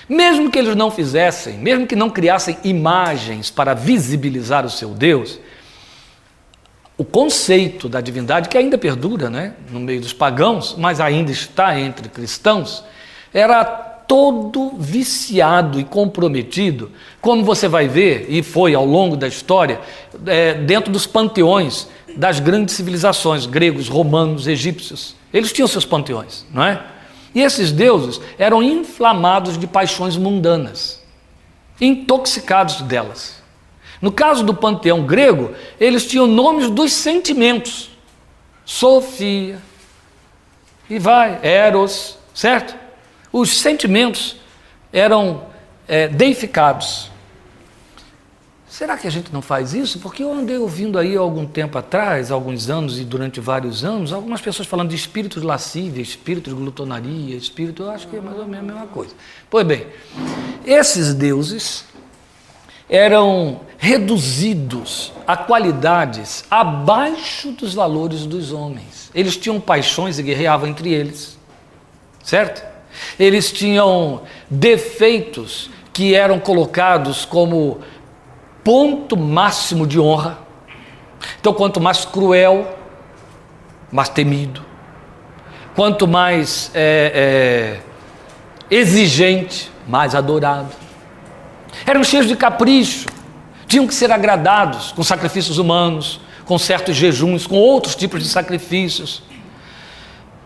Mesmo que eles não fizessem, mesmo que não criassem imagens para visibilizar o seu Deus, o conceito da divindade, que ainda perdura, né, no meio dos pagãos, mas ainda está entre cristãos, era todo viciado e comprometido, como você vai ver, e foi ao longo da história, dentro dos panteões das grandes civilizações, gregos, romanos, egípcios. Eles tinham seus panteões, não é? E esses deuses eram inflamados de paixões mundanas, intoxicados delas. No caso do panteão grego, eles tinham nomes dos sentimentos. Sofia, e vai, Eros, certo? Os sentimentos eram deificados. Será que a gente não faz isso? Porque eu andei ouvindo aí há algum tempo atrás, alguns anos e durante vários anos, algumas pessoas falando de espírito de lascívia, espírito de glutonaria, espírito, eu acho que é mais ou menos a mesma coisa. Pois bem, esses deuses eram reduzidos a qualidades abaixo dos valores dos homens. Eles tinham paixões e guerreavam entre eles, certo? Eles tinham defeitos que eram colocados como ponto máximo de honra. Então, quanto mais cruel, mais temido. Quanto mais exigente, mais adorado. Eram cheios de capricho, tinham que ser agradados com sacrifícios humanos, com certos jejuns, com outros tipos de sacrifícios.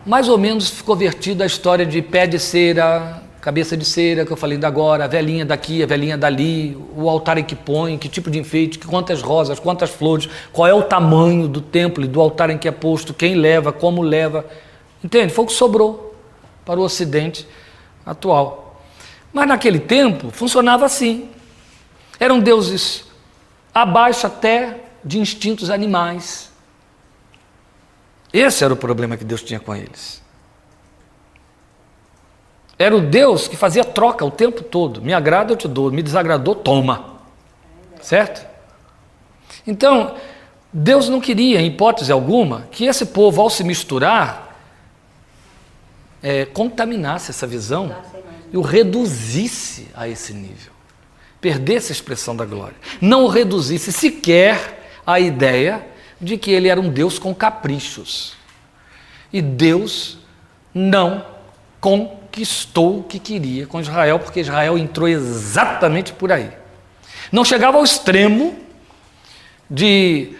Mais ou menos ficou vertida a história de pé de cera, cabeça de cera, que eu falei agora, a velhinha daqui, a velhinha dali, o altar em que põe, que tipo de enfeite, quantas rosas, quantas flores, qual é o tamanho do templo e do altar em que é posto, quem leva, como leva. Entende? Foi o que sobrou para o Ocidente atual. Mas naquele tempo funcionava assim. Eram deuses abaixo até de instintos animais. Esse era o problema que Deus tinha com eles. Era o Deus que fazia troca o tempo todo. Me agrada, eu te dou. Me desagradou, toma. Certo? Então, Deus não queria, em hipótese alguma, que esse povo, ao se misturar, contaminasse essa visão e o reduzisse a esse nível. perdesse a expressão da glória, não o reduzisse sequer à ideia de que ele era um Deus com caprichos. E Deus não conquistou o que queria com Israel, porque Israel entrou exatamente por aí. Não chegava ao extremo de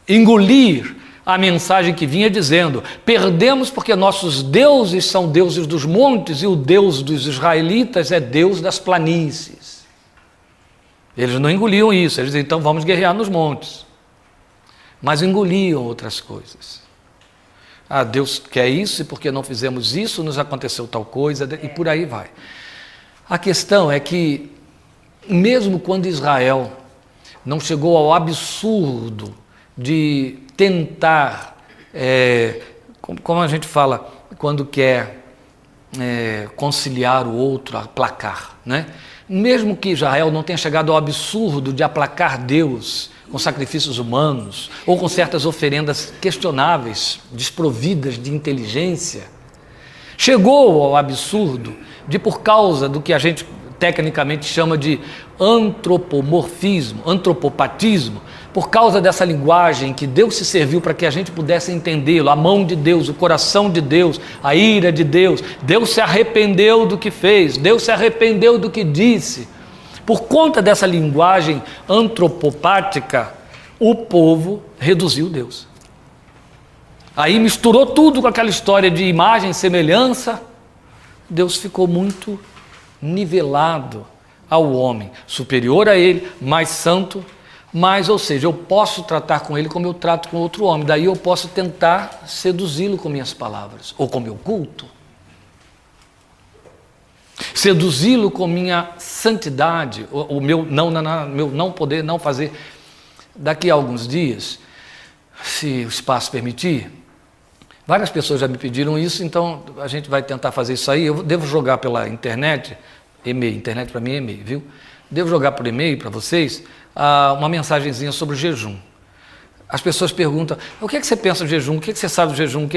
engolir a mensagem que vinha dizendo: perdemos porque nossos deuses são deuses dos montes e o Deus dos israelitas é Deus das planícies. Eles não engoliam isso, eles diziam: então vamos guerrear nos montes. Mas engoliam outras coisas. Ah, Deus quer isso e porque não fizemos isso nos aconteceu tal coisa, e por aí vai. A questão é que, mesmo quando Israel não chegou ao absurdo de tentar, como a gente fala, quando quer conciliar o outro, aplacar, né? Mesmo que Israel não tenha chegado ao absurdo de aplacar Deus com sacrifícios humanos ou com certas oferendas questionáveis, desprovidas de inteligência, chegou ao absurdo de, por causa do que a gente tecnicamente chama de antropomorfismo, antropopatismo, por causa dessa linguagem que Deus se serviu para que a gente pudesse entendê-lo, a mão de Deus, o coração de Deus, a ira de Deus. Deus se arrependeu do que fez, Deus se arrependeu do que disse. Por conta dessa linguagem antropopática, o povo reduziu Deus. Aí misturou tudo com aquela história de imagem e semelhança. Deus ficou muito nivelado ao homem, superior a ele, mais santo, mas, ou seja, eu posso tratar com ele como eu trato com outro homem, daí eu posso tentar seduzi-lo com minhas palavras, ou com meu culto, seduzi-lo com minha santidade, o meu não poder, não fazer. Daqui a alguns dias, se o espaço permitir, várias pessoas já me pediram isso, então a gente vai tentar fazer isso aí. Eu devo jogar pela internet, e-mail, internet para mim é e-mail, viu? Devo jogar por e-mail para vocês uma mensagenzinha sobre o jejum. As pessoas perguntam: o que é que você pensa do jejum? O que é que você sabe do jejum?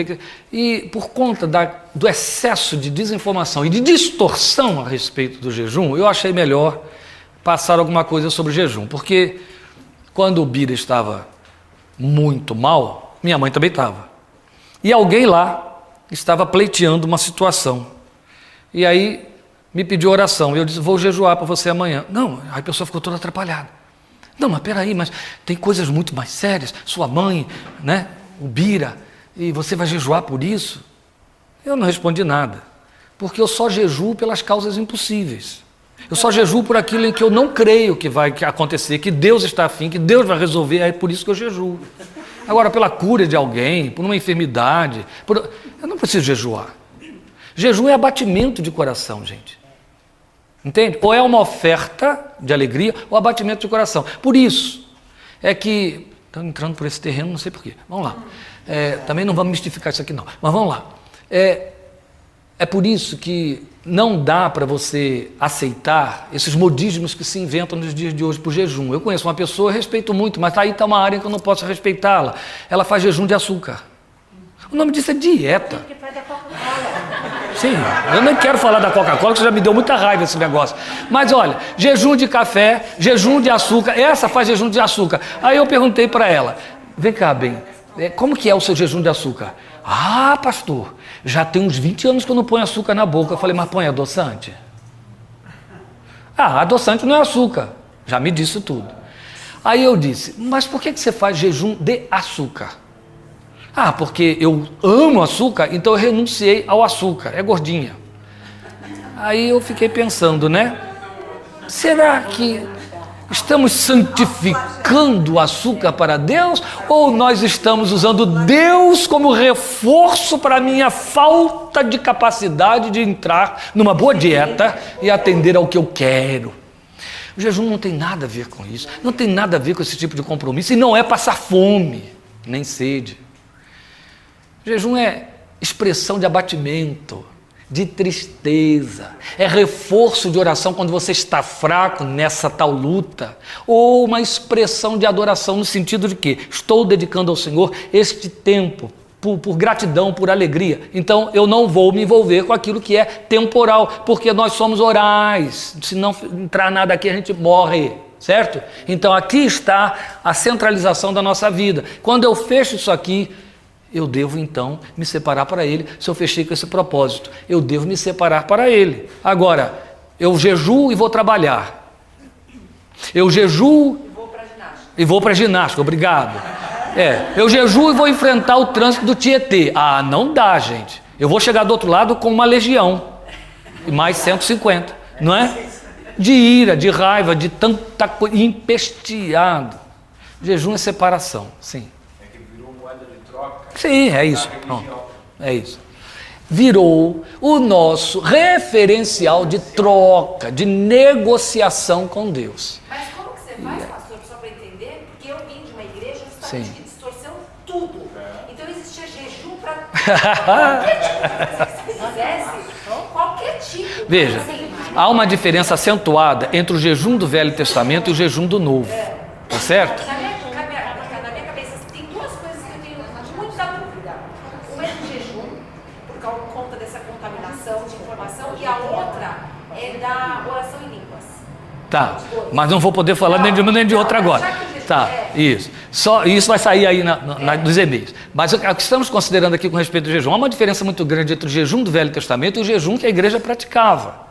E por conta do excesso de desinformação e de distorção a respeito do jejum, eu achei melhor passar alguma coisa sobre o jejum, porque quando o Bira estava muito mal, minha mãe também estava. E alguém lá estava pleiteando uma situação. E aí me pediu oração. E eu disse: vou jejuar para você amanhã. Não, aí a pessoa ficou toda atrapalhada. Não, mas peraí, mas tem coisas muito mais sérias. Sua mãe, né, o Bira, e você vai jejuar por isso? Eu não respondi nada, porque eu só jejuo pelas causas impossíveis. Eu só jejuo por aquilo em que eu não creio que vai acontecer, que Deus está afim, que Deus vai resolver, é por isso que eu jejuo. Agora, pela cura de alguém, por uma enfermidade, eu não preciso jejuar. Jejum é abatimento de coração, gente. Entende? Ou é uma oferta de alegria ou abatimento de coração. Por isso é que... Estou entrando por esse terreno, não sei porquê. Vamos lá. Também não vamos mistificar isso aqui não, mas vamos lá. É por isso que não dá para você aceitar esses modismos que se inventam nos dias de hoje por jejum. Eu conheço uma pessoa, respeito muito, mas aí está uma área que eu não posso respeitá-la. Ela faz jejum de açúcar. O nome disso é dieta. Porque faz da Coca-Cola. Sim, eu nem quero falar da Coca-Cola, que já me deu muita raiva esse negócio. Mas olha, jejum de café, jejum de açúcar, essa faz jejum de açúcar. Aí eu perguntei para ela: vem cá, bem, como que é o seu jejum de açúcar? Ah, pastor, já tem uns 20 anos que eu não ponho açúcar na boca. Eu falei: mas põe adoçante? Ah, adoçante não é açúcar. Já me disse tudo. Aí eu disse: mas por que você faz jejum de açúcar? Ah, porque eu amo açúcar, então eu renunciei ao açúcar, é gordinha. Aí eu fiquei pensando, né? Será que estamos santificando o açúcar para Deus? Ou nós estamos usando Deus como reforço para a minha falta de capacidade de entrar numa boa dieta e atender ao que eu quero? O jejum não tem nada a ver com isso, não tem nada a ver com esse tipo de compromisso, e não é passar fome, nem sede. Jejum é expressão de abatimento, de tristeza, é reforço de oração quando você está fraco nessa tal luta, ou uma expressão de adoração no sentido de que estou dedicando ao Senhor este tempo por gratidão, por alegria. Então eu não vou me envolver com aquilo que é temporal, porque nós somos orais. Se não entrar nada aqui, a gente morre, certo? Então aqui está a centralização da nossa vida. Quando eu fecho isso aqui, eu devo então me separar para Ele. Se eu fechei com esse propósito, eu devo me separar para Ele. Agora, eu jejuo e vou trabalhar. Eu jejuo e vou para a ginástica, obrigado. Eu jejuo e vou enfrentar o trânsito do Tietê. Ah, não dá, gente. Eu vou chegar do outro lado com uma legião. E mais 150, não é? De ira, de raiva, de tanta coisa, empesteado. Jejum é separação, sim. É que virou moeda de troca. Sim, é isso. Pronto. É isso. Virou o nosso referencial de troca, de negociação com Deus. Mas como que você faz, pastor, só para entender? Porque eu vim de uma igreja justamente Sim. que distorceu tudo. Então existia jejum para qualquer tipo de coisa que você fizesse, qualquer tipo. Veja, Assim, há uma diferença acentuada entre o jejum do Velho Testamento e o jejum do Novo. Tá certo? na minha cabeça tem duas coisas que eu tenho muita dúvida. Uma é do jejum, por conta dessa contaminação de informação, e a outra é da oração em línguas. Tá, mas não vou poder falar nem de uma nem de outra agora. Tá, isso. Só isso vai sair aí nos e-mails. Mas o que estamos considerando aqui com respeito ao jejum, há uma diferença muito grande entre o jejum do Velho Testamento e o jejum que a igreja praticava.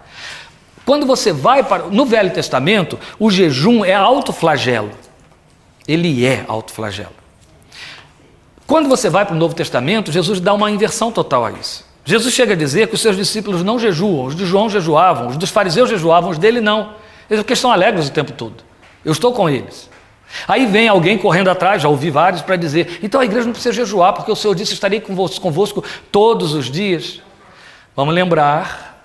Quando você vai no Velho Testamento, o jejum é autoflagelo. Ele é autoflagelo. Quando você vai para o Novo Testamento, Jesus dá uma inversão total a isso. Jesus chega a dizer que os seus discípulos não jejuam, os de João jejuavam, os dos fariseus jejuavam, os dele não. Eles estão alegres o tempo todo. Eu estou com eles. Aí vem alguém correndo atrás, já ouvi vários, para dizer, então a igreja não precisa jejuar, porque o Senhor disse, estarei convosco todos os dias. Vamos lembrar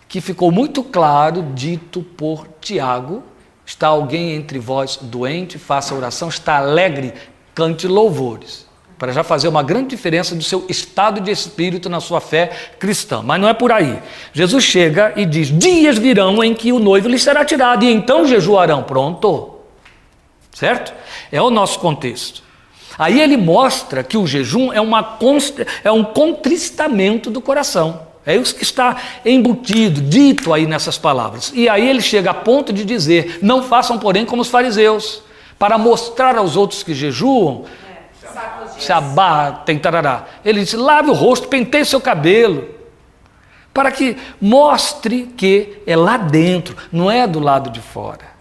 que ficou muito claro, dito por Tiago, está alguém entre vós doente, faça oração, está alegre, cante louvores. Para já fazer uma grande diferença do seu estado de espírito na sua fé cristã. Mas não é por aí. Jesus chega e diz, dias virão em que o noivo lhes será tirado, e então jejuarão. Pronto. Certo? É o nosso contexto. Aí ele mostra que o jejum é um contristamento do coração. É isso que está embutido, dito aí nessas palavras. E aí ele chega a ponto de dizer, não façam porém como os fariseus, para mostrar aos outros que jejuam, se abatem, tarará. Ele disse, lave o rosto, penteie seu cabelo, para que mostre que é lá dentro, não é do lado de fora.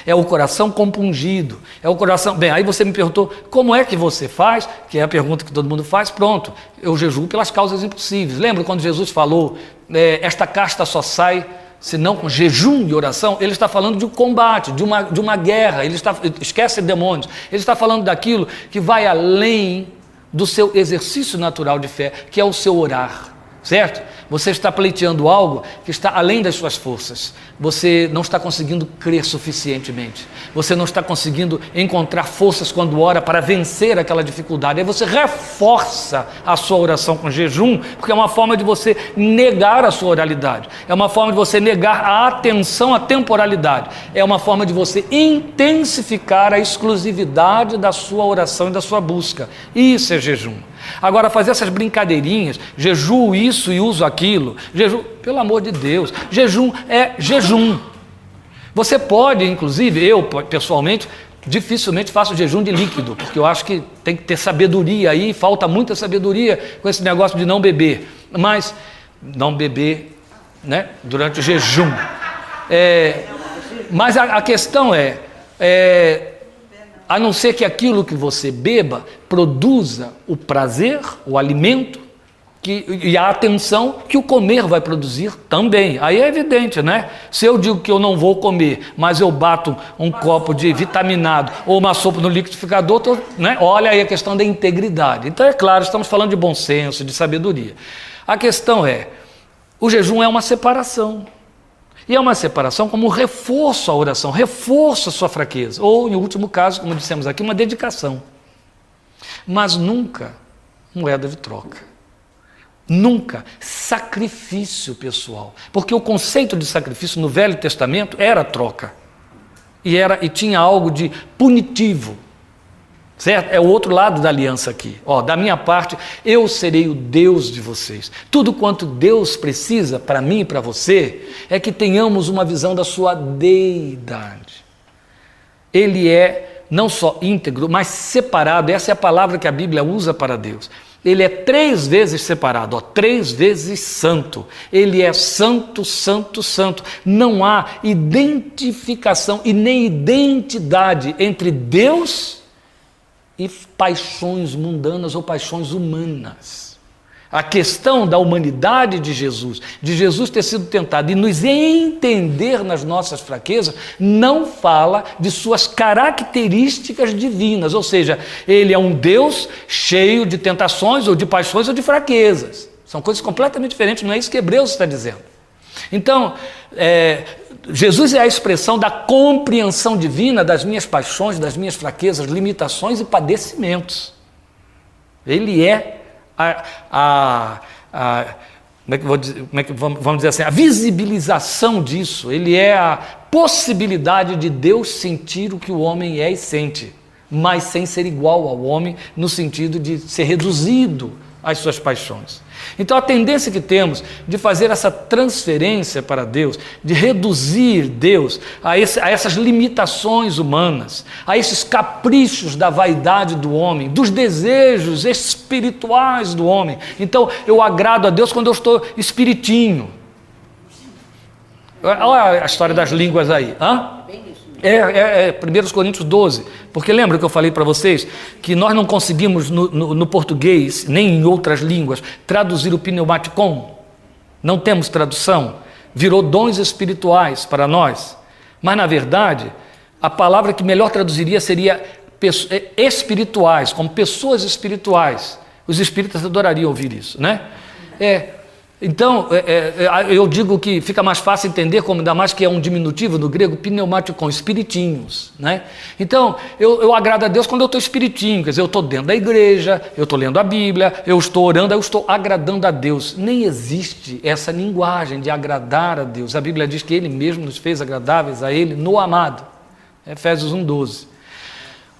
É o coração compungido, é o coração... Bem, aí você me perguntou, como é que você faz? Que é a pergunta que todo mundo faz. Pronto, eu jejuo pelas causas impossíveis. Lembra quando Jesus falou, esta casta só sai senão com jejum e oração? Ele está falando de um combate, de uma guerra, esquece demônios. Ele está falando daquilo que vai além do seu exercício natural de fé, que é o seu orar. Certo? Você está pleiteando algo que está além das suas forças. Você não está conseguindo crer suficientemente. Você não está conseguindo encontrar forças quando ora para vencer aquela dificuldade. Aí você reforça a sua oração com jejum, porque é uma forma de você negar a sua oralidade. É uma forma de você negar a atenção à temporalidade. É uma forma de você intensificar a exclusividade da sua oração e da sua busca. Isso é jejum. Agora, fazer essas brincadeirinhas, jejuo isso e uso aquilo, jejum, pelo amor de Deus, jejum é jejum. Você pode, inclusive, eu pessoalmente, dificilmente faço jejum de líquido, porque eu acho que tem que ter sabedoria aí, falta muita sabedoria com esse negócio de não beber, mas não beber, né, durante o jejum. Mas a questão a não ser que aquilo que você beba produza o prazer, o alimento e a atenção que o comer vai produzir também. Aí é evidente, né? Se eu digo que eu não vou comer, mas eu bato um copo de vitaminado ou uma sopa no liquidificador, né? Olha aí a questão da integridade. Então é claro, estamos falando de bom senso, de sabedoria. A questão o jejum é uma separação. E é uma separação como um reforço à oração, reforço à sua fraqueza. Ou, em último caso, como dissemos aqui, uma dedicação. Mas nunca moeda de troca. Nunca sacrifício pessoal. Porque o conceito de sacrifício no Velho Testamento era troca. E tinha algo de punitivo. Certo? É o outro lado da aliança aqui. Ó, da minha parte, eu serei o Deus de vocês. Tudo quanto Deus precisa para mim e para você é que tenhamos uma visão da sua deidade. Ele é não só íntegro, mas separado. Essa é a palavra que a Bíblia usa para Deus. Ele é 3 vezes separado, ó, 3 vezes santo. Ele é santo, santo, santo. Não há identificação e nem identidade entre Deus e paixões mundanas ou paixões humanas. A questão da humanidade de Jesus ter sido tentado e nos entender nas nossas fraquezas, não fala de suas características divinas, ou seja, ele é um Deus cheio de tentações ou de paixões ou de fraquezas. São coisas completamente diferentes, não é isso que Hebreus está dizendo. Então, Jesus é a expressão da compreensão divina das minhas paixões, das minhas fraquezas, limitações e padecimentos. Ele é vamos dizer assim, a visibilização disso. Ele é a possibilidade de Deus sentir o que o homem é e sente, mas sem ser igual ao homem, no sentido de ser reduzido às suas paixões. Então a tendência que temos de fazer essa transferência para Deus, de reduzir Deus a essas limitações humanas, a esses caprichos da vaidade do homem, dos desejos espirituais do homem. Então eu agrado a Deus quando eu estou espiritinho. Olha a história das línguas aí. Hã? É 1 Coríntios 12, porque lembra que eu falei para vocês que nós não conseguimos no português, nem em outras línguas, traduzir o pneumaticon? Não temos tradução, virou dons espirituais para nós, mas na verdade a palavra que melhor traduziria seria espirituais, como pessoas espirituais. Os espíritas adorariam ouvir isso, né? Então, eu digo que fica mais fácil entender, como ainda mais que é um diminutivo no grego, pneumaticon, espiritinhos, né? Então, eu agrado a Deus quando eu estou espiritinho, quer dizer, eu estou dentro da igreja, eu estou lendo a Bíblia, eu estou orando, eu estou agradando a Deus. Nem existe essa linguagem de agradar a Deus. A Bíblia diz que Ele mesmo nos fez agradáveis a Ele no amado. Efésios 1:12.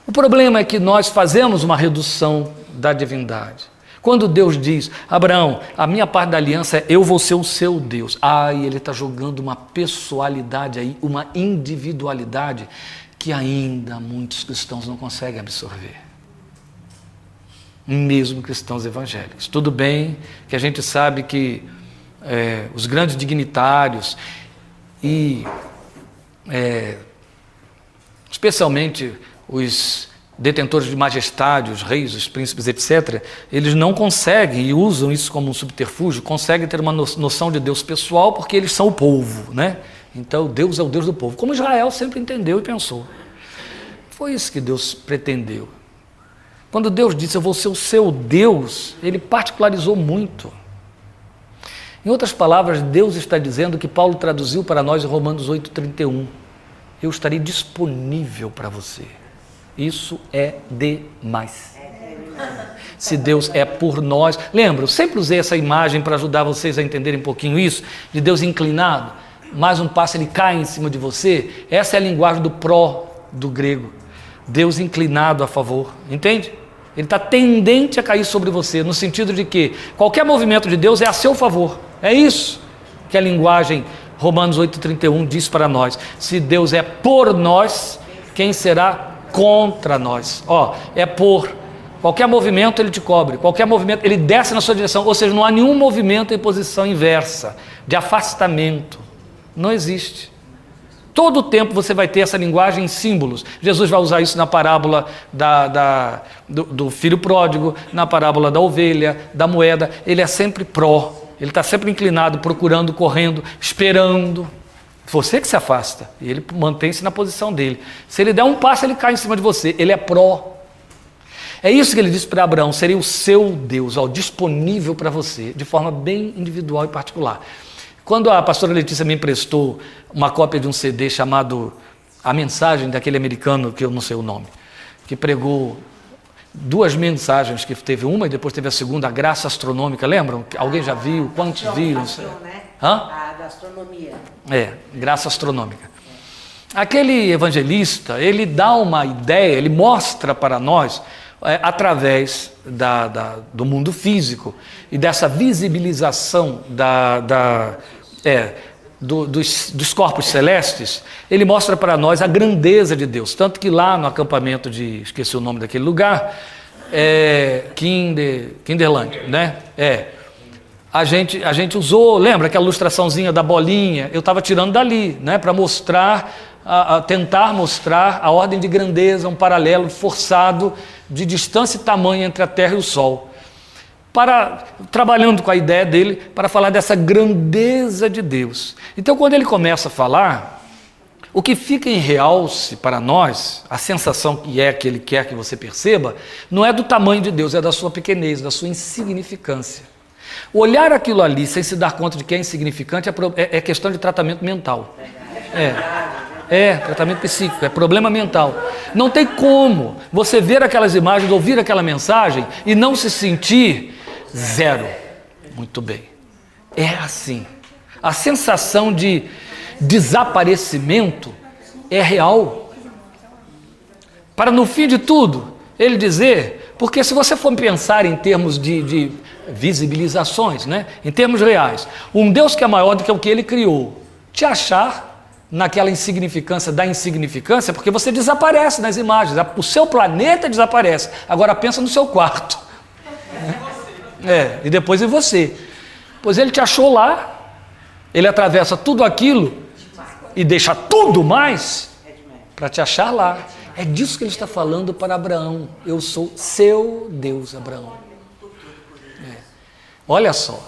O problema é que nós fazemos uma redução da divindade. Quando Deus diz, Abraão, a minha parte da aliança é eu vou ser o seu Deus. E ele está jogando uma pessoalidade aí, uma individualidade que ainda muitos cristãos não conseguem absorver. Mesmo cristãos evangélicos. Tudo bem que a gente sabe que os grandes dignitários e especialmente os detentores de majestade, os reis, os príncipes, etc., eles não conseguem, e usam isso como um subterfúgio, conseguem ter uma noção de Deus pessoal porque eles são o povo, né? Então Deus é o Deus do povo, como Israel sempre entendeu e pensou. Foi isso que Deus pretendeu. Quando Deus disse, eu vou ser o seu Deus, Ele particularizou muito. Em outras palavras, Deus está dizendo que Paulo traduziu para nós em Romanos 8:31. Eu estarei disponível para você. Isso é demais. Se Deus é por nós. Lembra, eu sempre usei essa imagem para ajudar vocês a entenderem um pouquinho isso, de Deus inclinado, mais um passo ele cai em cima de você. Essa é a linguagem do pró do grego. Deus inclinado a favor, entende? Ele está tendente a cair sobre você, no sentido de que qualquer movimento de Deus é a seu favor. É isso que a linguagem Romanos 8:31 diz para nós. Se Deus é por nós, quem será contra nós? É por. Qualquer movimento ele te cobre, qualquer movimento ele desce na sua direção, ou seja, não há nenhum movimento em posição inversa, de afastamento. Não existe. Todo o tempo você vai ter essa linguagem em símbolos. Jesus vai usar isso na parábola do filho pródigo, na parábola da ovelha, da moeda. Ele é sempre pró, ele está sempre inclinado, procurando, correndo, esperando. Você que se afasta, e ele mantém-se na posição dele. Se ele der um passo, ele cai em cima de você, ele é pró. É isso que ele disse para Abraão, seria o seu Deus, disponível para você, de forma bem individual e particular. Quando a pastora Letícia me emprestou uma cópia de um CD chamado A Mensagem, daquele americano, que eu não sei o nome, que pregou 2 mensagens, que teve uma e depois teve a segunda, a graça astronômica, lembram? Alguém já viu? Quantos viram? Né? Hã? A da astronomia. Graça astronômica. Aquele evangelista, ele dá uma ideia, ele mostra para nós, através do mundo físico e dessa visibilização dos corpos celestes, ele mostra para nós a grandeza de Deus. Tanto que lá no acampamento esqueci o nome daquele lugar, Kinderland, né? A gente usou, lembra aquela ilustraçãozinha da bolinha? Eu estava tirando dali, né? Para mostrar, tentar mostrar a ordem de grandeza, um paralelo forçado de distância e tamanho entre a Terra e o Sol. Trabalhando com a ideia dele para falar dessa grandeza de Deus. Então, quando ele começa a falar, o que fica em realce para nós, a sensação que ele quer que você perceba, não é do tamanho de Deus, é da sua pequenez, da sua insignificância. Olhar aquilo ali sem se dar conta de que é insignificante é questão de tratamento mental. Tratamento psíquico, é problema mental. Não tem como você ver aquelas imagens, ouvir aquela mensagem e não se sentir zero. Muito bem. É assim. A sensação de desaparecimento é real. Para no fim de tudo, ele dizer, porque se você for pensar em termos de visibilizações, né? Em termos reais, um Deus que é maior do que o que ele criou, te achar naquela insignificância da insignificância, porque você desaparece nas imagens, o seu planeta desaparece, agora pensa no seu quarto, e depois em você, pois ele te achou lá, ele atravessa tudo aquilo e deixa tudo mais para te achar lá. É disso que ele está falando para Abraão. Eu sou seu Deus, Abraão. Olha só,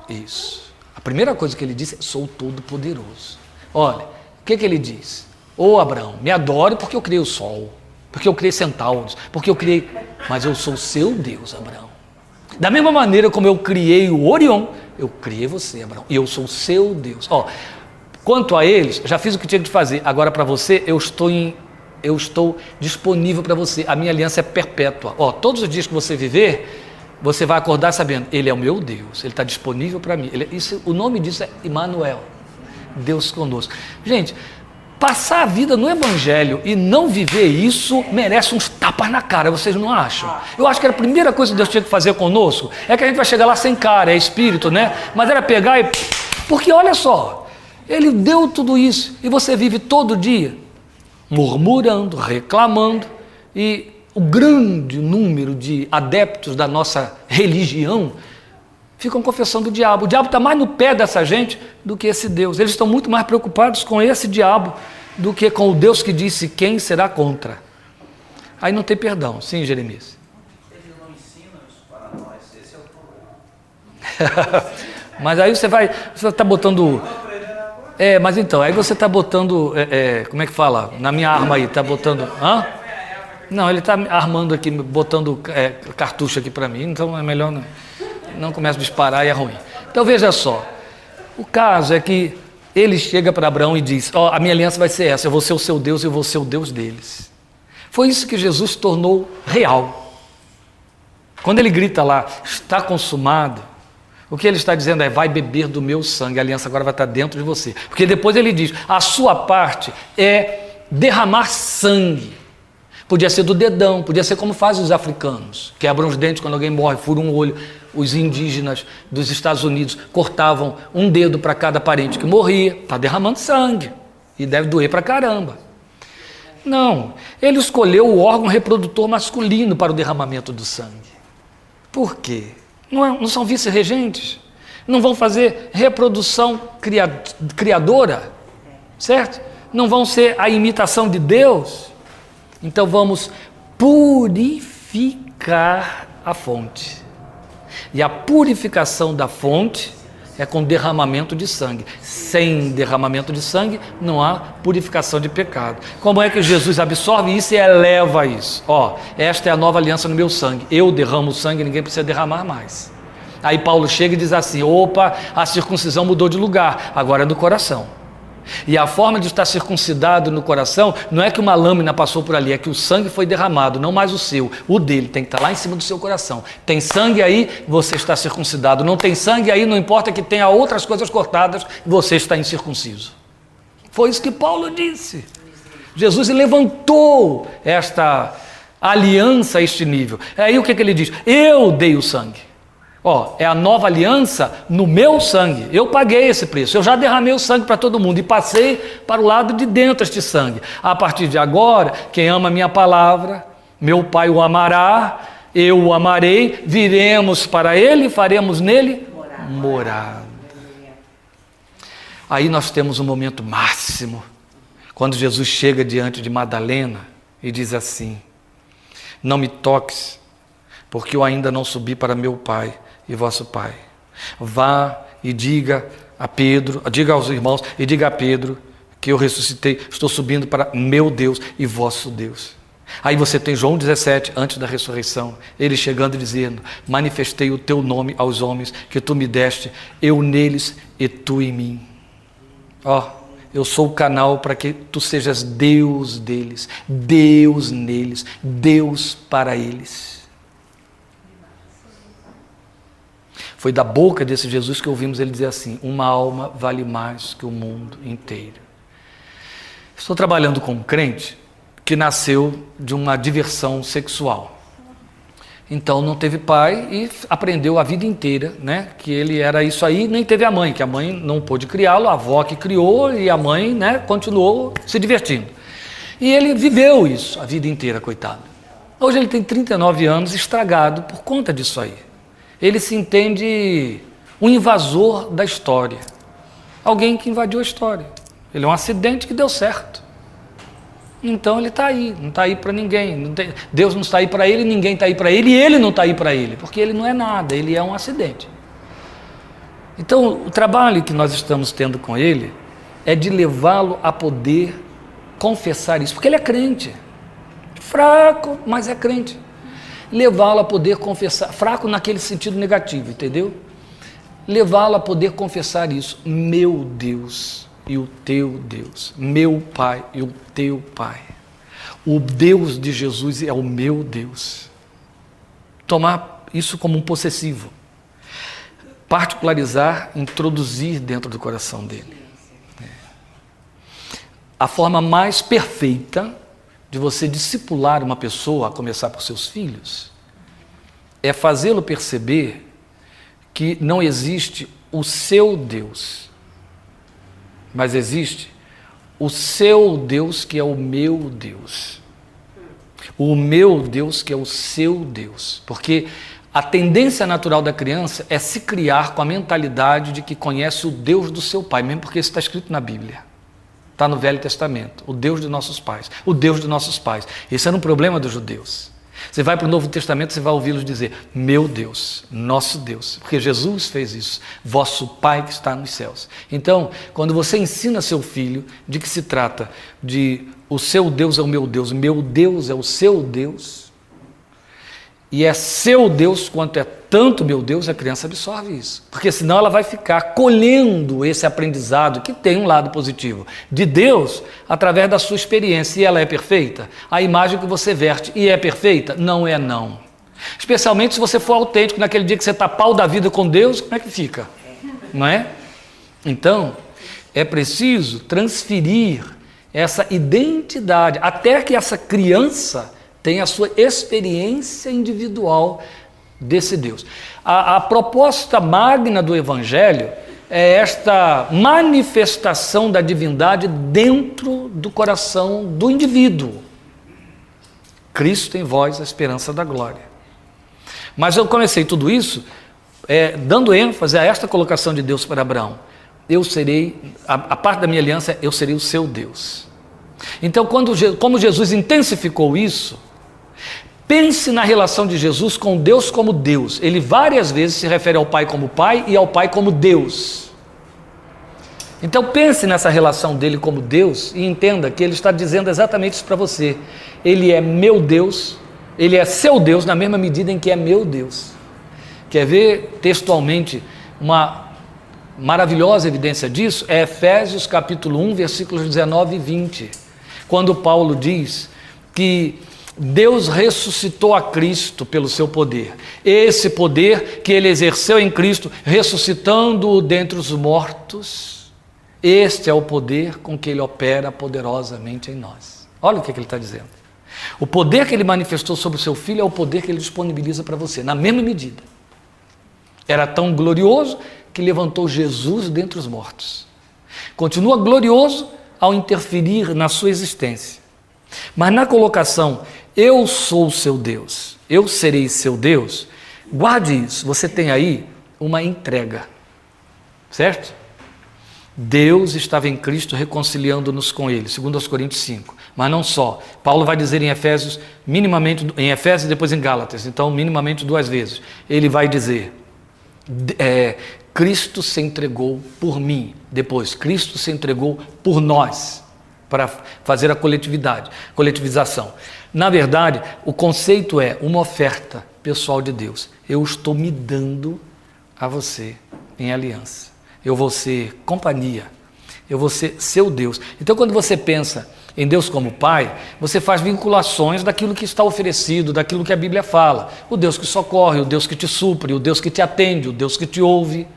isso. A primeira coisa que ele disse é: sou todo-poderoso. Olha, o que ele diz? Ô Abraão, me adore porque eu criei o sol, porque eu criei centauros, porque eu criei... Mas eu sou seu Deus, Abraão. Da mesma maneira como eu criei o Orion, eu criei você, Abraão. E eu sou seu Deus. Quanto a eles, já fiz o que tinha de fazer. Agora para você, eu estou disponível para você. A minha aliança é perpétua. Todos os dias que você viver, você vai acordar sabendo, ele é o meu Deus, ele está disponível para mim. O nome disso é Emmanuel, Deus conosco. Gente, passar a vida no Evangelho e não viver isso merece uns tapas na cara, vocês não acham? Eu acho que a primeira coisa que Deus tinha que fazer conosco é que a gente vai chegar lá sem cara, é espírito, né? Mas era pegar e... Porque olha só, ele deu tudo isso e você vive todo dia murmurando, reclamando, e o grande número de adeptos da nossa religião ficam confessando o diabo. O diabo está mais no pé dessa gente do que esse Deus. Eles estão muito mais preocupados com esse diabo do que com o Deus que disse quem será contra. Aí não tem perdão. Sim, Jeremias? Ele não ensina isso para nós, esse é o problema. Mas aí você está botando... mas então, aí você está botando... como é que fala? Na minha arma aí, está botando... Hã? Não, ele está armando aqui, botando cartucho aqui para mim, então é melhor não começa a disparar e é ruim. Então veja só, o caso é que ele chega para Abraão e diz, a minha aliança vai ser essa, eu vou ser o seu Deus e eu vou ser o Deus deles. Foi isso que Jesus tornou real. Quando ele grita lá, está consumado, o que ele está dizendo é, vai beber do meu sangue, a aliança agora vai estar dentro de você. Porque depois ele diz, a sua parte é derramar sangue. Podia ser do dedão, podia ser como fazem os africanos, quebram os dentes quando alguém morre, furam um olho. Os indígenas dos Estados Unidos cortavam um dedo para cada parente que morria, está derramando sangue, e deve doer para caramba. Não, ele escolheu o órgão reprodutor masculino para o derramamento do sangue. Por quê? Não são vice-regentes? Não vão fazer reprodução criadora? Certo? Não vão ser a imitação de Deus? Então vamos purificar a fonte. E a purificação da fonte é com derramamento de sangue. Sem derramamento de sangue não há purificação de pecado. Como é que Jesus absorve isso e eleva isso? Esta é a nova aliança no meu sangue. Eu derramo o sangue, ninguém precisa derramar mais. Aí Paulo chega e diz assim, a circuncisão mudou de lugar, agora é do coração. E a forma de estar circuncidado no coração não é que uma lâmina passou por ali, é que o sangue foi derramado, não mais o seu, o dele tem que estar lá em cima do seu coração. Tem sangue aí, você está circuncidado. Não tem sangue aí, não importa que tenha outras coisas cortadas, você está incircunciso. Foi isso que Paulo disse. Jesus levantou esta aliança a este nível. Aí o que ele diz? Eu dei o sangue. É a nova aliança no meu sangue. Eu paguei esse preço. Eu já derramei o sangue para todo mundo e passei para o lado de dentro este sangue. A partir de agora, quem ama a minha palavra, meu Pai o amará, eu o amarei, viremos para ele e faremos nele morada. Aí nós temos um momento máximo, quando Jesus chega diante de Madalena e diz assim: não me toques, porque eu ainda não subi para meu Pai e vosso Pai. Vá e diga a Pedro, diga aos irmãos e diga a Pedro que eu ressuscitei, estou subindo para meu Deus e vosso Deus. Aí você tem João 17, antes da ressurreição, ele chegando e dizendo: manifestei o teu nome aos homens que tu me deste, eu neles e tu em mim. Eu sou o canal para que tu sejas Deus deles, Deus neles, Deus para eles. Foi da boca desse Jesus que ouvimos ele dizer assim: uma alma vale mais que o mundo inteiro. Estou trabalhando com um crente que nasceu de uma diversão sexual. Então não teve pai e aprendeu a vida inteira, né, que ele era isso aí, nem teve a mãe, que a mãe não pôde criá-lo, a avó que criou, e a mãe, né, continuou se divertindo. E ele viveu isso a vida inteira, coitado. Hoje ele tem 39 anos, estragado por conta disso aí. Ele se entende um invasor da história, alguém que invadiu a história. Ele é um acidente que deu certo. Então ele está aí, não está aí para ninguém. Deus não está aí para ele, ninguém está aí para ele, e ele não está aí para ele, porque ele não é nada, ele é um acidente. Então o trabalho que nós estamos tendo com ele é de levá-lo a poder confessar isso, porque ele é crente, fraco, mas é crente. Levá-lo a poder confessar, fraco naquele sentido negativo, entendeu? Levá-lo a poder confessar isso: meu Deus e o teu Deus, meu Pai e o teu Pai. O Deus de Jesus é o meu Deus. Tomar isso como um possessivo, particularizar, introduzir dentro do coração dele. A forma mais perfeita de você discipular uma pessoa, a começar por seus filhos, é fazê-lo perceber que não existe o seu Deus, mas existe o seu Deus, que é o meu Deus. O meu Deus, que é o seu Deus. Porque a tendência natural da criança é se criar com a mentalidade de que conhece o Deus do seu pai, mesmo porque isso está escrito na Bíblia. Está no Velho Testamento. O Deus de nossos pais. O Deus de nossos pais. Esse era um problema dos judeus. Você vai para o Novo Testamento, você vai ouvi-los dizer: meu Deus, nosso Deus, porque Jesus fez isso, vosso Pai que está nos céus. Então, quando você ensina seu filho de que se trata de o seu Deus é o meu Deus é o seu Deus, e é seu Deus quanto é tanto meu Deus, a criança absorve isso, porque senão ela vai ficar colhendo esse aprendizado, que tem um lado positivo, de Deus, através da sua experiência. E ela é perfeita? A imagem que você verte, e é perfeita? Não é não. Especialmente se você for autêntico, naquele dia que você está pau da vida com Deus, como é que fica? Não é? Então, é preciso transferir essa identidade, até que essa criança tenha a sua experiência individual desse Deus. A proposta magna do Evangelho é esta manifestação da divindade dentro do coração do indivíduo. Cristo em vós, a esperança da glória. Mas eu comecei tudo isso dando ênfase a esta colocação de Deus para Abraão. Eu serei, a parte da minha aliança, eu serei o seu Deus. Então, como Jesus intensificou isso, pense na relação de Jesus com Deus como Deus. Ele várias vezes se refere ao Pai como Pai e ao Pai como Deus. Então pense nessa relação dele como Deus e entenda que ele está dizendo exatamente isso para você. Ele é meu Deus, ele é seu Deus na mesma medida em que é meu Deus. Quer ver textualmente uma maravilhosa evidência disso? É Efésios capítulo 1, versículos 19 e 20. Quando Paulo diz que Deus ressuscitou a Cristo pelo seu poder. Esse poder que ele exerceu em Cristo, ressuscitando-o dentre os mortos, Este é o poder com que Ele opera poderosamente em nós. Olha o que ele está dizendo. O poder que Ele manifestou sobre o seu Filho é o poder que Ele disponibiliza para você, na mesma medida. Era tão glorioso que levantou Jesus dentre os mortos. Continua glorioso ao interferir na sua existência. Mas na colocação, eu sou seu Deus, eu serei seu Deus, guarde isso, você tem aí uma entrega, certo? Deus estava em Cristo reconciliando-nos com Ele, segundo aos Coríntios 5. Mas não só. Paulo vai dizer em Efésios, minimamente, em Efésios e depois em Gálatas, então minimamente 2 vezes. Ele vai dizer, Cristo se entregou por mim. Depois, Cristo se entregou por nós, para fazer a coletivização. Na verdade, o conceito é uma oferta pessoal de Deus. Eu estou me dando a você em aliança. Eu vou ser companhia. Eu vou ser seu Deus. Então, quando você pensa em Deus como Pai, você faz vinculações daquilo que está oferecido, daquilo que a Bíblia fala. O Deus que socorre, o Deus que te supre, o Deus que te atende, o Deus que te ouve.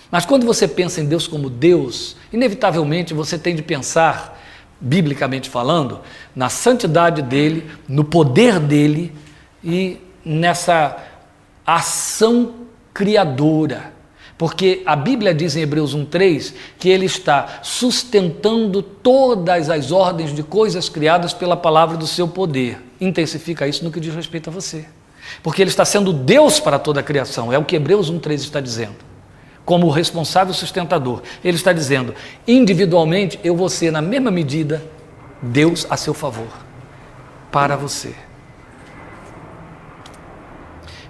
Mas quando você pensa em Deus como Deus, inevitavelmente você tem de pensar, biblicamente falando, na santidade dEle, no poder dEle e nessa ação criadora. Porque a Bíblia diz em Hebreus 1:3 que Ele está sustentando todas as ordens de coisas criadas pela palavra do seu poder. Intensifica isso no que diz respeito a você. Porque Ele está sendo Deus para toda a criação, é o que Hebreus 1:3 está dizendo. Como o responsável sustentador. Ele está dizendo, individualmente eu vou ser na mesma medida Deus a seu favor, para você.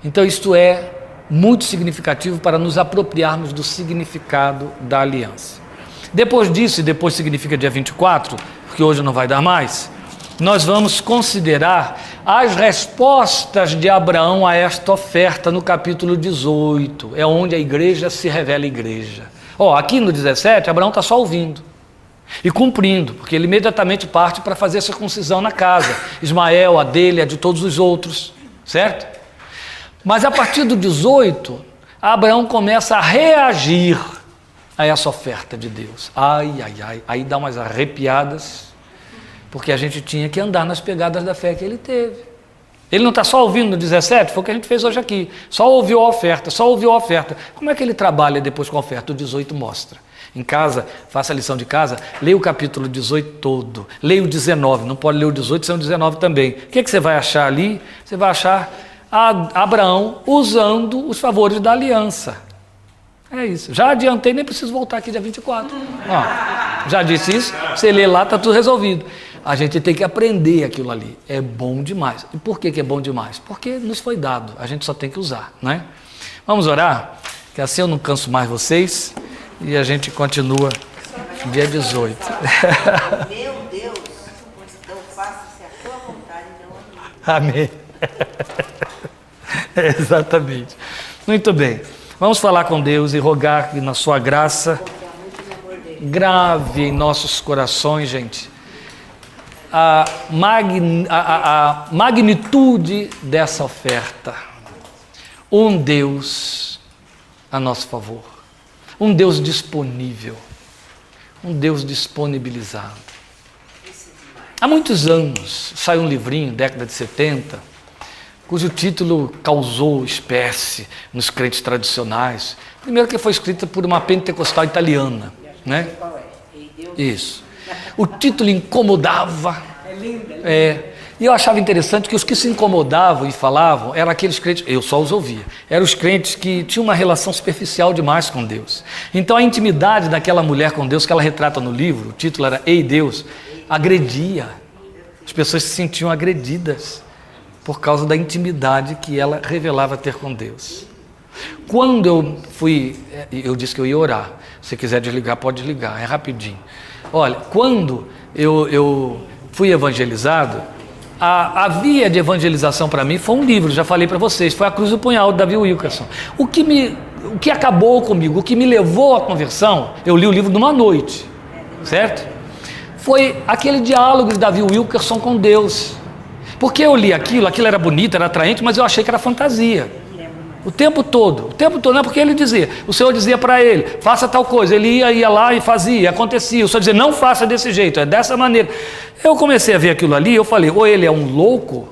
Então isto é muito significativo para nos apropriarmos do significado da aliança. Depois disso, e depois significa dia 24, porque hoje não vai dar mais, nós vamos considerar as respostas de Abraão a esta oferta no capítulo 18, é onde a igreja se revela igreja. Aqui no 17, Abraão está só ouvindo e cumprindo, porque ele imediatamente parte para fazer a circuncisão na casa. Ismael, a dele, a de todos os outros, certo? Mas a partir do 18, Abraão começa a reagir a essa oferta de Deus. Aí dá umas arrepiadas, porque a gente tinha que andar nas pegadas da fé que ele teve. Ele não está só ouvindo no 17, foi o que a gente fez hoje aqui. Só ouviu a oferta. Como é que ele trabalha depois com a oferta? O 18 mostra. Em casa, faça a lição de casa, leia o capítulo 18 todo. Leia o 19, não pode ler o 18 sem o 19 também. O que você vai achar ali? Você vai achar Abraão usando os favores da aliança. É isso. Já adiantei, nem preciso voltar aqui dia 24. Já disse isso, você lê lá, está tudo resolvido. A gente tem que aprender aquilo ali. É bom demais. E por que é bom demais? Porque nos foi dado, a gente só tem que usar, não é? Vamos orar, que assim eu não canso mais vocês e a gente continua dia 18. Meu Deus, então faça-se a tua vontade e não a minha. Amém. Exatamente. Muito bem. Vamos falar com Deus e rogar que na sua graça grave em nossos corações, gente, a magnitude dessa oferta. Um Deus a nosso favor. Um Deus disponível. Um Deus disponibilizado. Há muitos anos saiu um livrinho, década de 70, cujo título causou espécie nos crentes tradicionais. Primeiro que foi escrita por uma pentecostal italiana, né? Isso. O título incomodava. É linda. E eu achava interessante que os que se incomodavam e falavam eram aqueles crentes, eu só os ouvia, eram os crentes que tinham uma relação superficial demais com Deus. Então a intimidade daquela mulher com Deus que ela retrata no livro, o título era Ei Deus, agredia. As pessoas se sentiam agredidas por causa da intimidade que ela revelava ter com Deus. Quando eu disse que eu ia orar. Se quiser desligar, pode desligar, é rapidinho. Olha, quando eu fui evangelizado, a via de evangelização para mim foi um livro, já falei para vocês, foi A Cruz do Punhal, de Davi Wilkerson. O que acabou comigo, o que me levou à conversão, eu li o livro numa noite, certo? Foi aquele diálogo de Davi Wilkerson com Deus. Porque eu li aquilo era bonito, era atraente, mas eu achei que era fantasia. O tempo todo, não é porque ele dizia, o Senhor dizia para ele, faça tal coisa, ele ia lá e fazia, acontecia, o Senhor dizia, não faça desse jeito, é dessa maneira. Eu comecei a ver aquilo ali, eu falei, ou ele é um louco,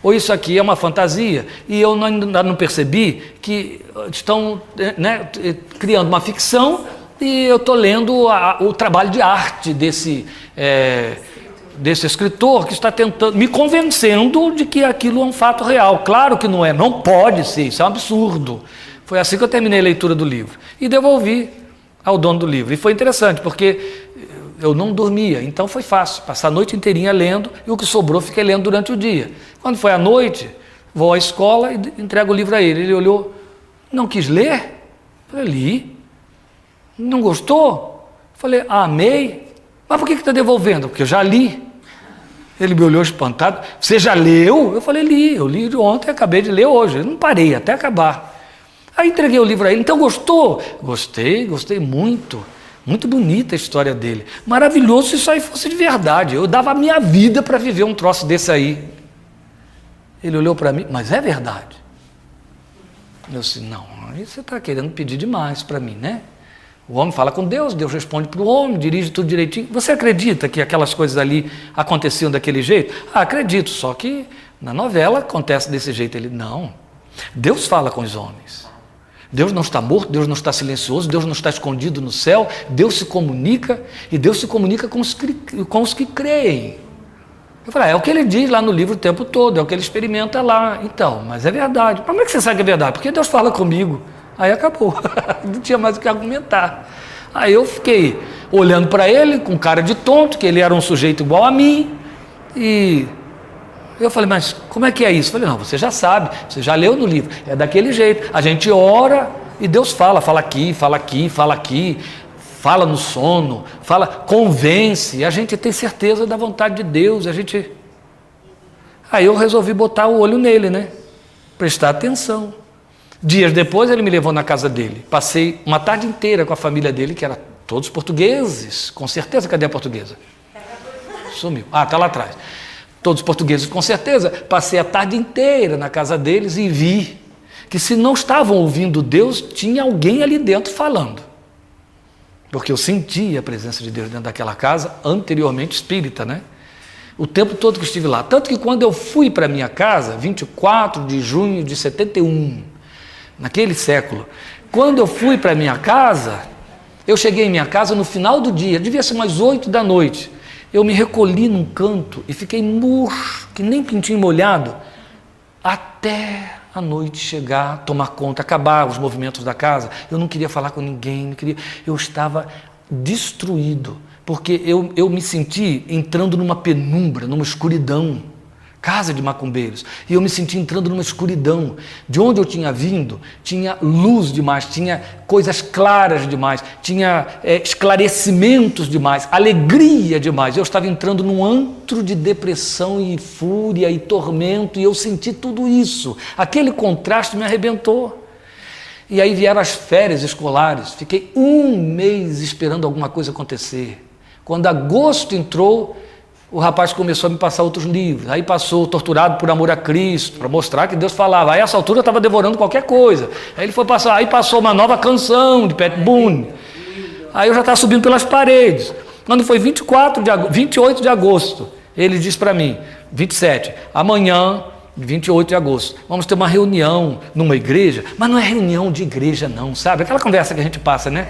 ou isso aqui é uma fantasia, e eu ainda não percebi que estão, né, criando uma ficção, e eu estou lendo o trabalho de arte desse escritor que está tentando, me convencendo de que aquilo é um fato real. Claro que não é, não pode ser, isso é um absurdo. Foi assim que eu terminei a leitura do livro. E devolvi ao dono do livro. E foi interessante, porque eu não dormia, então foi fácil. Passar a noite inteirinha lendo, e o que sobrou fiquei lendo durante o dia. Quando foi à noite, vou à escola e entrego o livro a ele. Ele olhou, não quis ler? Eu falei, li. Não gostou? Eu falei, amei. Mas por que está devolvendo? Porque eu já li. Ele me olhou espantado. Você já leu? Eu falei, li. Eu li de ontem e acabei de ler hoje. Eu não parei até acabar. Aí entreguei o livro a ele. Então gostou? Gostei muito. Muito bonita a história dele. Maravilhoso se isso aí fosse de verdade. Eu dava a minha vida para viver um troço desse aí. Ele olhou para mim, mas é verdade. Eu disse, não, aí você está querendo pedir demais para mim, né? O homem fala com Deus, Deus responde para o homem, dirige tudo direitinho. Você acredita que aquelas coisas ali aconteciam daquele jeito? Ah, acredito, só que na novela acontece desse jeito. Ele, não. Deus fala com os homens. Deus não está morto, Deus não está silencioso, Deus não está escondido no céu. Deus se comunica, e Deus se comunica com os que creem. Eu falei, é o que ele diz lá no livro o tempo todo, é o que ele experimenta lá. Então, mas é verdade. Como é que você sabe que é verdade? Porque Deus fala comigo. Aí acabou, não tinha mais o que argumentar. Aí eu fiquei olhando para ele com cara de tonto, que ele era um sujeito igual a mim, e eu falei, mas como é que é isso? Eu falei, não, você já sabe, você já leu no livro, é daquele jeito, a gente ora e Deus fala aqui, fala no sono, convence, a gente tem certeza da vontade de Deus, Aí eu resolvi botar o olho nele, né? Prestar atenção. Dias depois ele me levou na casa dele, passei uma tarde inteira com a família dele, que era todos portugueses, com certeza. Cadê a portuguesa? Sumiu, está lá atrás. Todos portugueses, com certeza. Passei a tarde inteira na casa deles e vi que se não estavam ouvindo Deus, tinha alguém ali dentro falando, porque eu sentia a presença de Deus dentro daquela casa, anteriormente espírita, né? O tempo todo que estive lá, tanto que quando eu fui para minha casa, 24 de junho de 71, naquele século, quando eu fui para minha casa, eu cheguei em minha casa no final do dia, devia ser umas 8 da noite, eu me recolhi num canto e fiquei murcho, que nem pintinho molhado, até a noite chegar, tomar conta, acabar os movimentos da casa. Eu não queria falar com ninguém, eu estava destruído, porque eu me senti entrando numa penumbra, numa escuridão, casa de macumbeiros, e eu me senti entrando numa escuridão. De onde eu tinha vindo, tinha luz demais, tinha coisas claras demais, tinha esclarecimentos demais, alegria demais. Eu estava entrando num antro de depressão e fúria e tormento, e eu senti tudo isso. Aquele contraste me arrebentou. E aí vieram as férias escolares, fiquei 1 mês esperando alguma coisa acontecer. Quando agosto entrou, o rapaz começou a me passar outros livros, aí passou Torturado por Amor a Cristo, para mostrar que Deus falava. Aí, a essa altura, eu estava devorando qualquer coisa. Aí ele foi passar, aí passou Uma Nova Canção, de Pat Boone. Aí eu já estava subindo pelas paredes. Quando foi 28 de agosto, ele disse para mim, 27, amanhã, 28 de agosto, vamos ter uma reunião numa igreja, mas não é reunião de igreja não, sabe? Aquela conversa que a gente passa, né?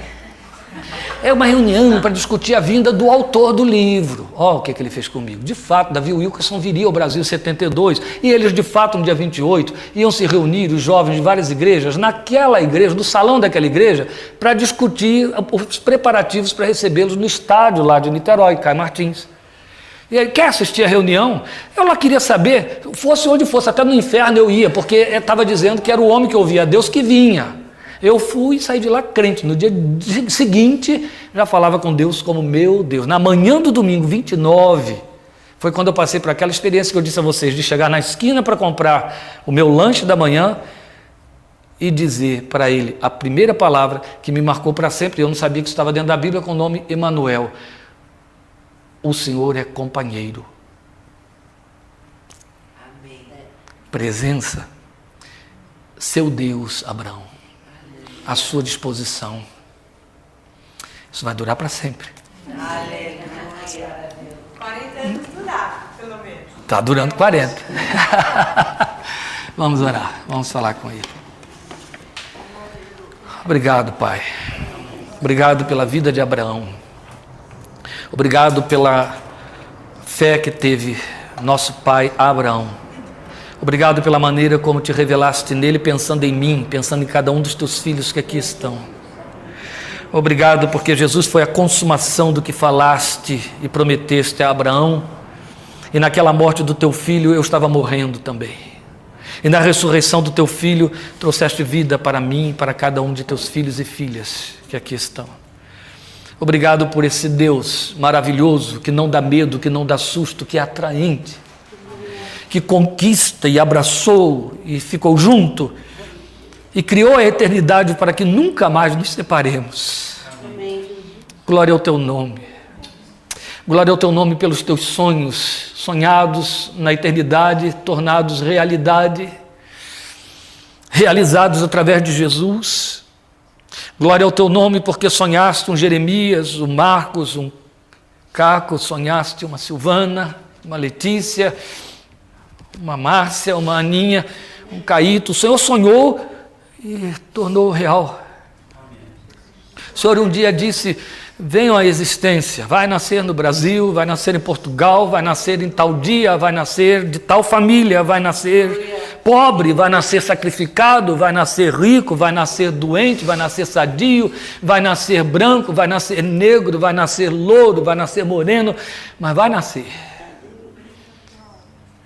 É uma reunião para discutir a vinda do autor do livro. Olha o que ele fez comigo. De fato, Davi Wilkerson viria ao Brasil em 72, e eles, de fato, no dia 28, iam se reunir, os jovens de várias igrejas, naquela igreja, no salão daquela igreja, para discutir os preparativos para recebê-los no estádio lá de Niterói, Caio Martins. E aí, quer assistir a reunião? Eu lá queria saber, fosse onde fosse, até no inferno eu ia, porque estava dizendo que era o homem que ouvia a Deus que vinha. Eu fui e saí de lá crente. No dia seguinte, já falava com Deus como meu Deus. Na manhã do domingo 29, foi quando eu passei por aquela experiência que eu disse a vocês, de chegar na esquina para comprar o meu lanche da manhã e dizer para ele a primeira palavra que me marcou para sempre. Eu não sabia que estava dentro da Bíblia, com o nome Emanuel. O Senhor é companheiro. Amém. Presença. seu Deus, Abraão, à sua disposição. Isso vai durar para sempre. Aleluia. 40 anos durar, pelo menos. Está durando 40. Vamos orar, vamos falar com Ele. Obrigado, Pai. Obrigado pela vida de Abraão. Obrigado pela fé que teve nosso pai Abraão. Obrigado pela maneira como te revelaste nele, pensando em mim, pensando em cada um dos teus filhos que aqui estão. Obrigado porque Jesus foi a consumação do que falaste e prometeste a Abraão. E naquela morte do teu filho eu estava morrendo também. E na ressurreição do teu filho trouxeste vida para mim e para cada um de teus filhos e filhas que aqui estão. Obrigado por esse Deus maravilhoso, que não dá medo, que não dá susto, que é atraente, que conquista e abraçou e ficou junto e criou a eternidade para que nunca mais nos separemos. Glória ao teu nome. Glória ao teu nome pelos teus sonhos, sonhados na eternidade, tornados realidade, realizados através de Jesus. Glória ao teu nome porque sonhaste um Jeremias, um Marcos, um Caco, sonhaste uma Silvana, uma Letícia, uma Márcia, uma Aninha, um Caíto. O Senhor sonhou e tornou real. O Senhor um dia disse: venham à existência, vai nascer no Brasil, vai nascer em Portugal, vai nascer em tal dia, vai nascer de tal família, vai nascer pobre, vai nascer sacrificado, vai nascer rico, vai nascer doente, vai nascer sadio, vai nascer branco, vai nascer negro, vai nascer louro, vai nascer moreno, mas vai nascer.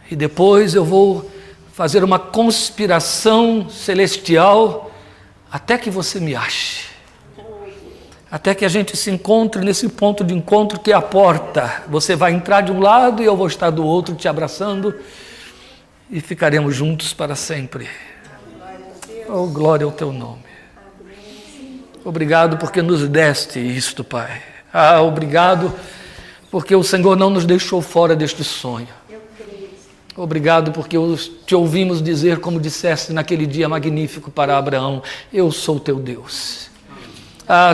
E depois eu vou fazer uma conspiração celestial até que você me ache. Até que a gente se encontre nesse ponto de encontro que é a porta. Você vai entrar de um lado e eu vou estar do outro te abraçando e ficaremos juntos para sempre. Oh, glória ao teu nome. Obrigado porque nos deste isto, Pai. Obrigado porque o Senhor não nos deixou fora deste sonho. Obrigado porque te ouvimos dizer, como disseste naquele dia magnífico para Abraão: eu sou teu Deus.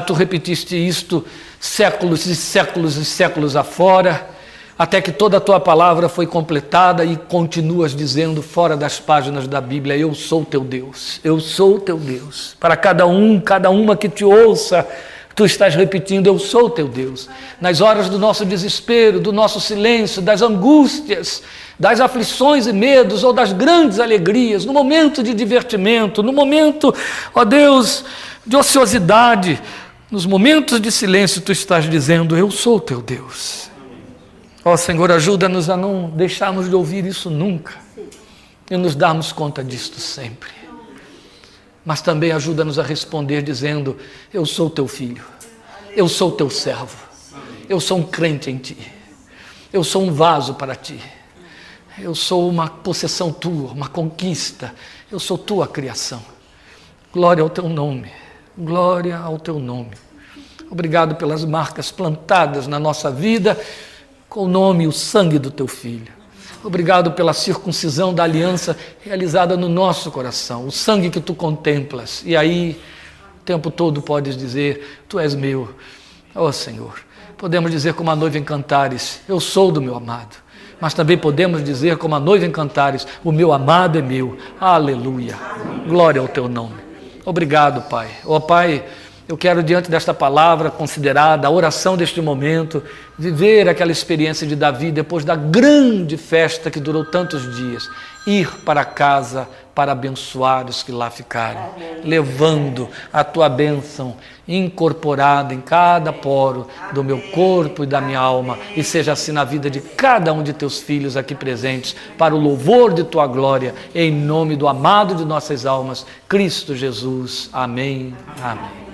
Tu repetiste isto séculos e séculos e séculos afora, até que toda a tua palavra foi completada e continuas dizendo fora das páginas da Bíblia: eu sou teu Deus, eu sou teu Deus. Para cada uma que te ouça, tu estás repetindo: eu sou teu Deus. Nas horas do nosso desespero, do nosso silêncio, das angústias, das aflições e medos ou das grandes alegrias, no momento de divertimento, no momento, ó Deus, de ociosidade, nos momentos de silêncio, tu estás dizendo: eu sou teu Deus. Ó Senhor, ajuda-nos a não deixarmos de ouvir isso nunca e nos darmos conta disto sempre. Mas também ajuda-nos a responder dizendo: eu sou teu filho, eu sou teu servo, eu sou um crente em ti, eu sou um vaso para ti, eu sou uma possessão tua, uma conquista, eu sou tua criação. Glória ao teu nome, glória ao teu nome. Obrigado pelas marcas plantadas na nossa vida com o nome e o sangue do teu filho. Obrigado pela circuncisão da aliança realizada no nosso coração, o sangue que tu contemplas. E aí, o tempo todo podes dizer: tu és meu, ó Senhor. Podemos dizer como a noiva em Cantares: eu sou do meu amado. Mas também podemos dizer como a noiva em Cantares: o meu amado é meu. Aleluia. Glória ao teu nome. Obrigado, Pai. Ó Pai, eu quero, diante desta palavra considerada, a oração deste momento, viver aquela experiência de Davi depois da grande festa que durou tantos dias, ir para casa para abençoar os que lá ficaram, levando a tua bênção incorporada em cada poro do meu corpo e da minha alma, e seja assim na vida de cada um de teus filhos aqui presentes, para o louvor de tua glória, em nome do amado de nossas almas, Cristo Jesus. Amém. Amém.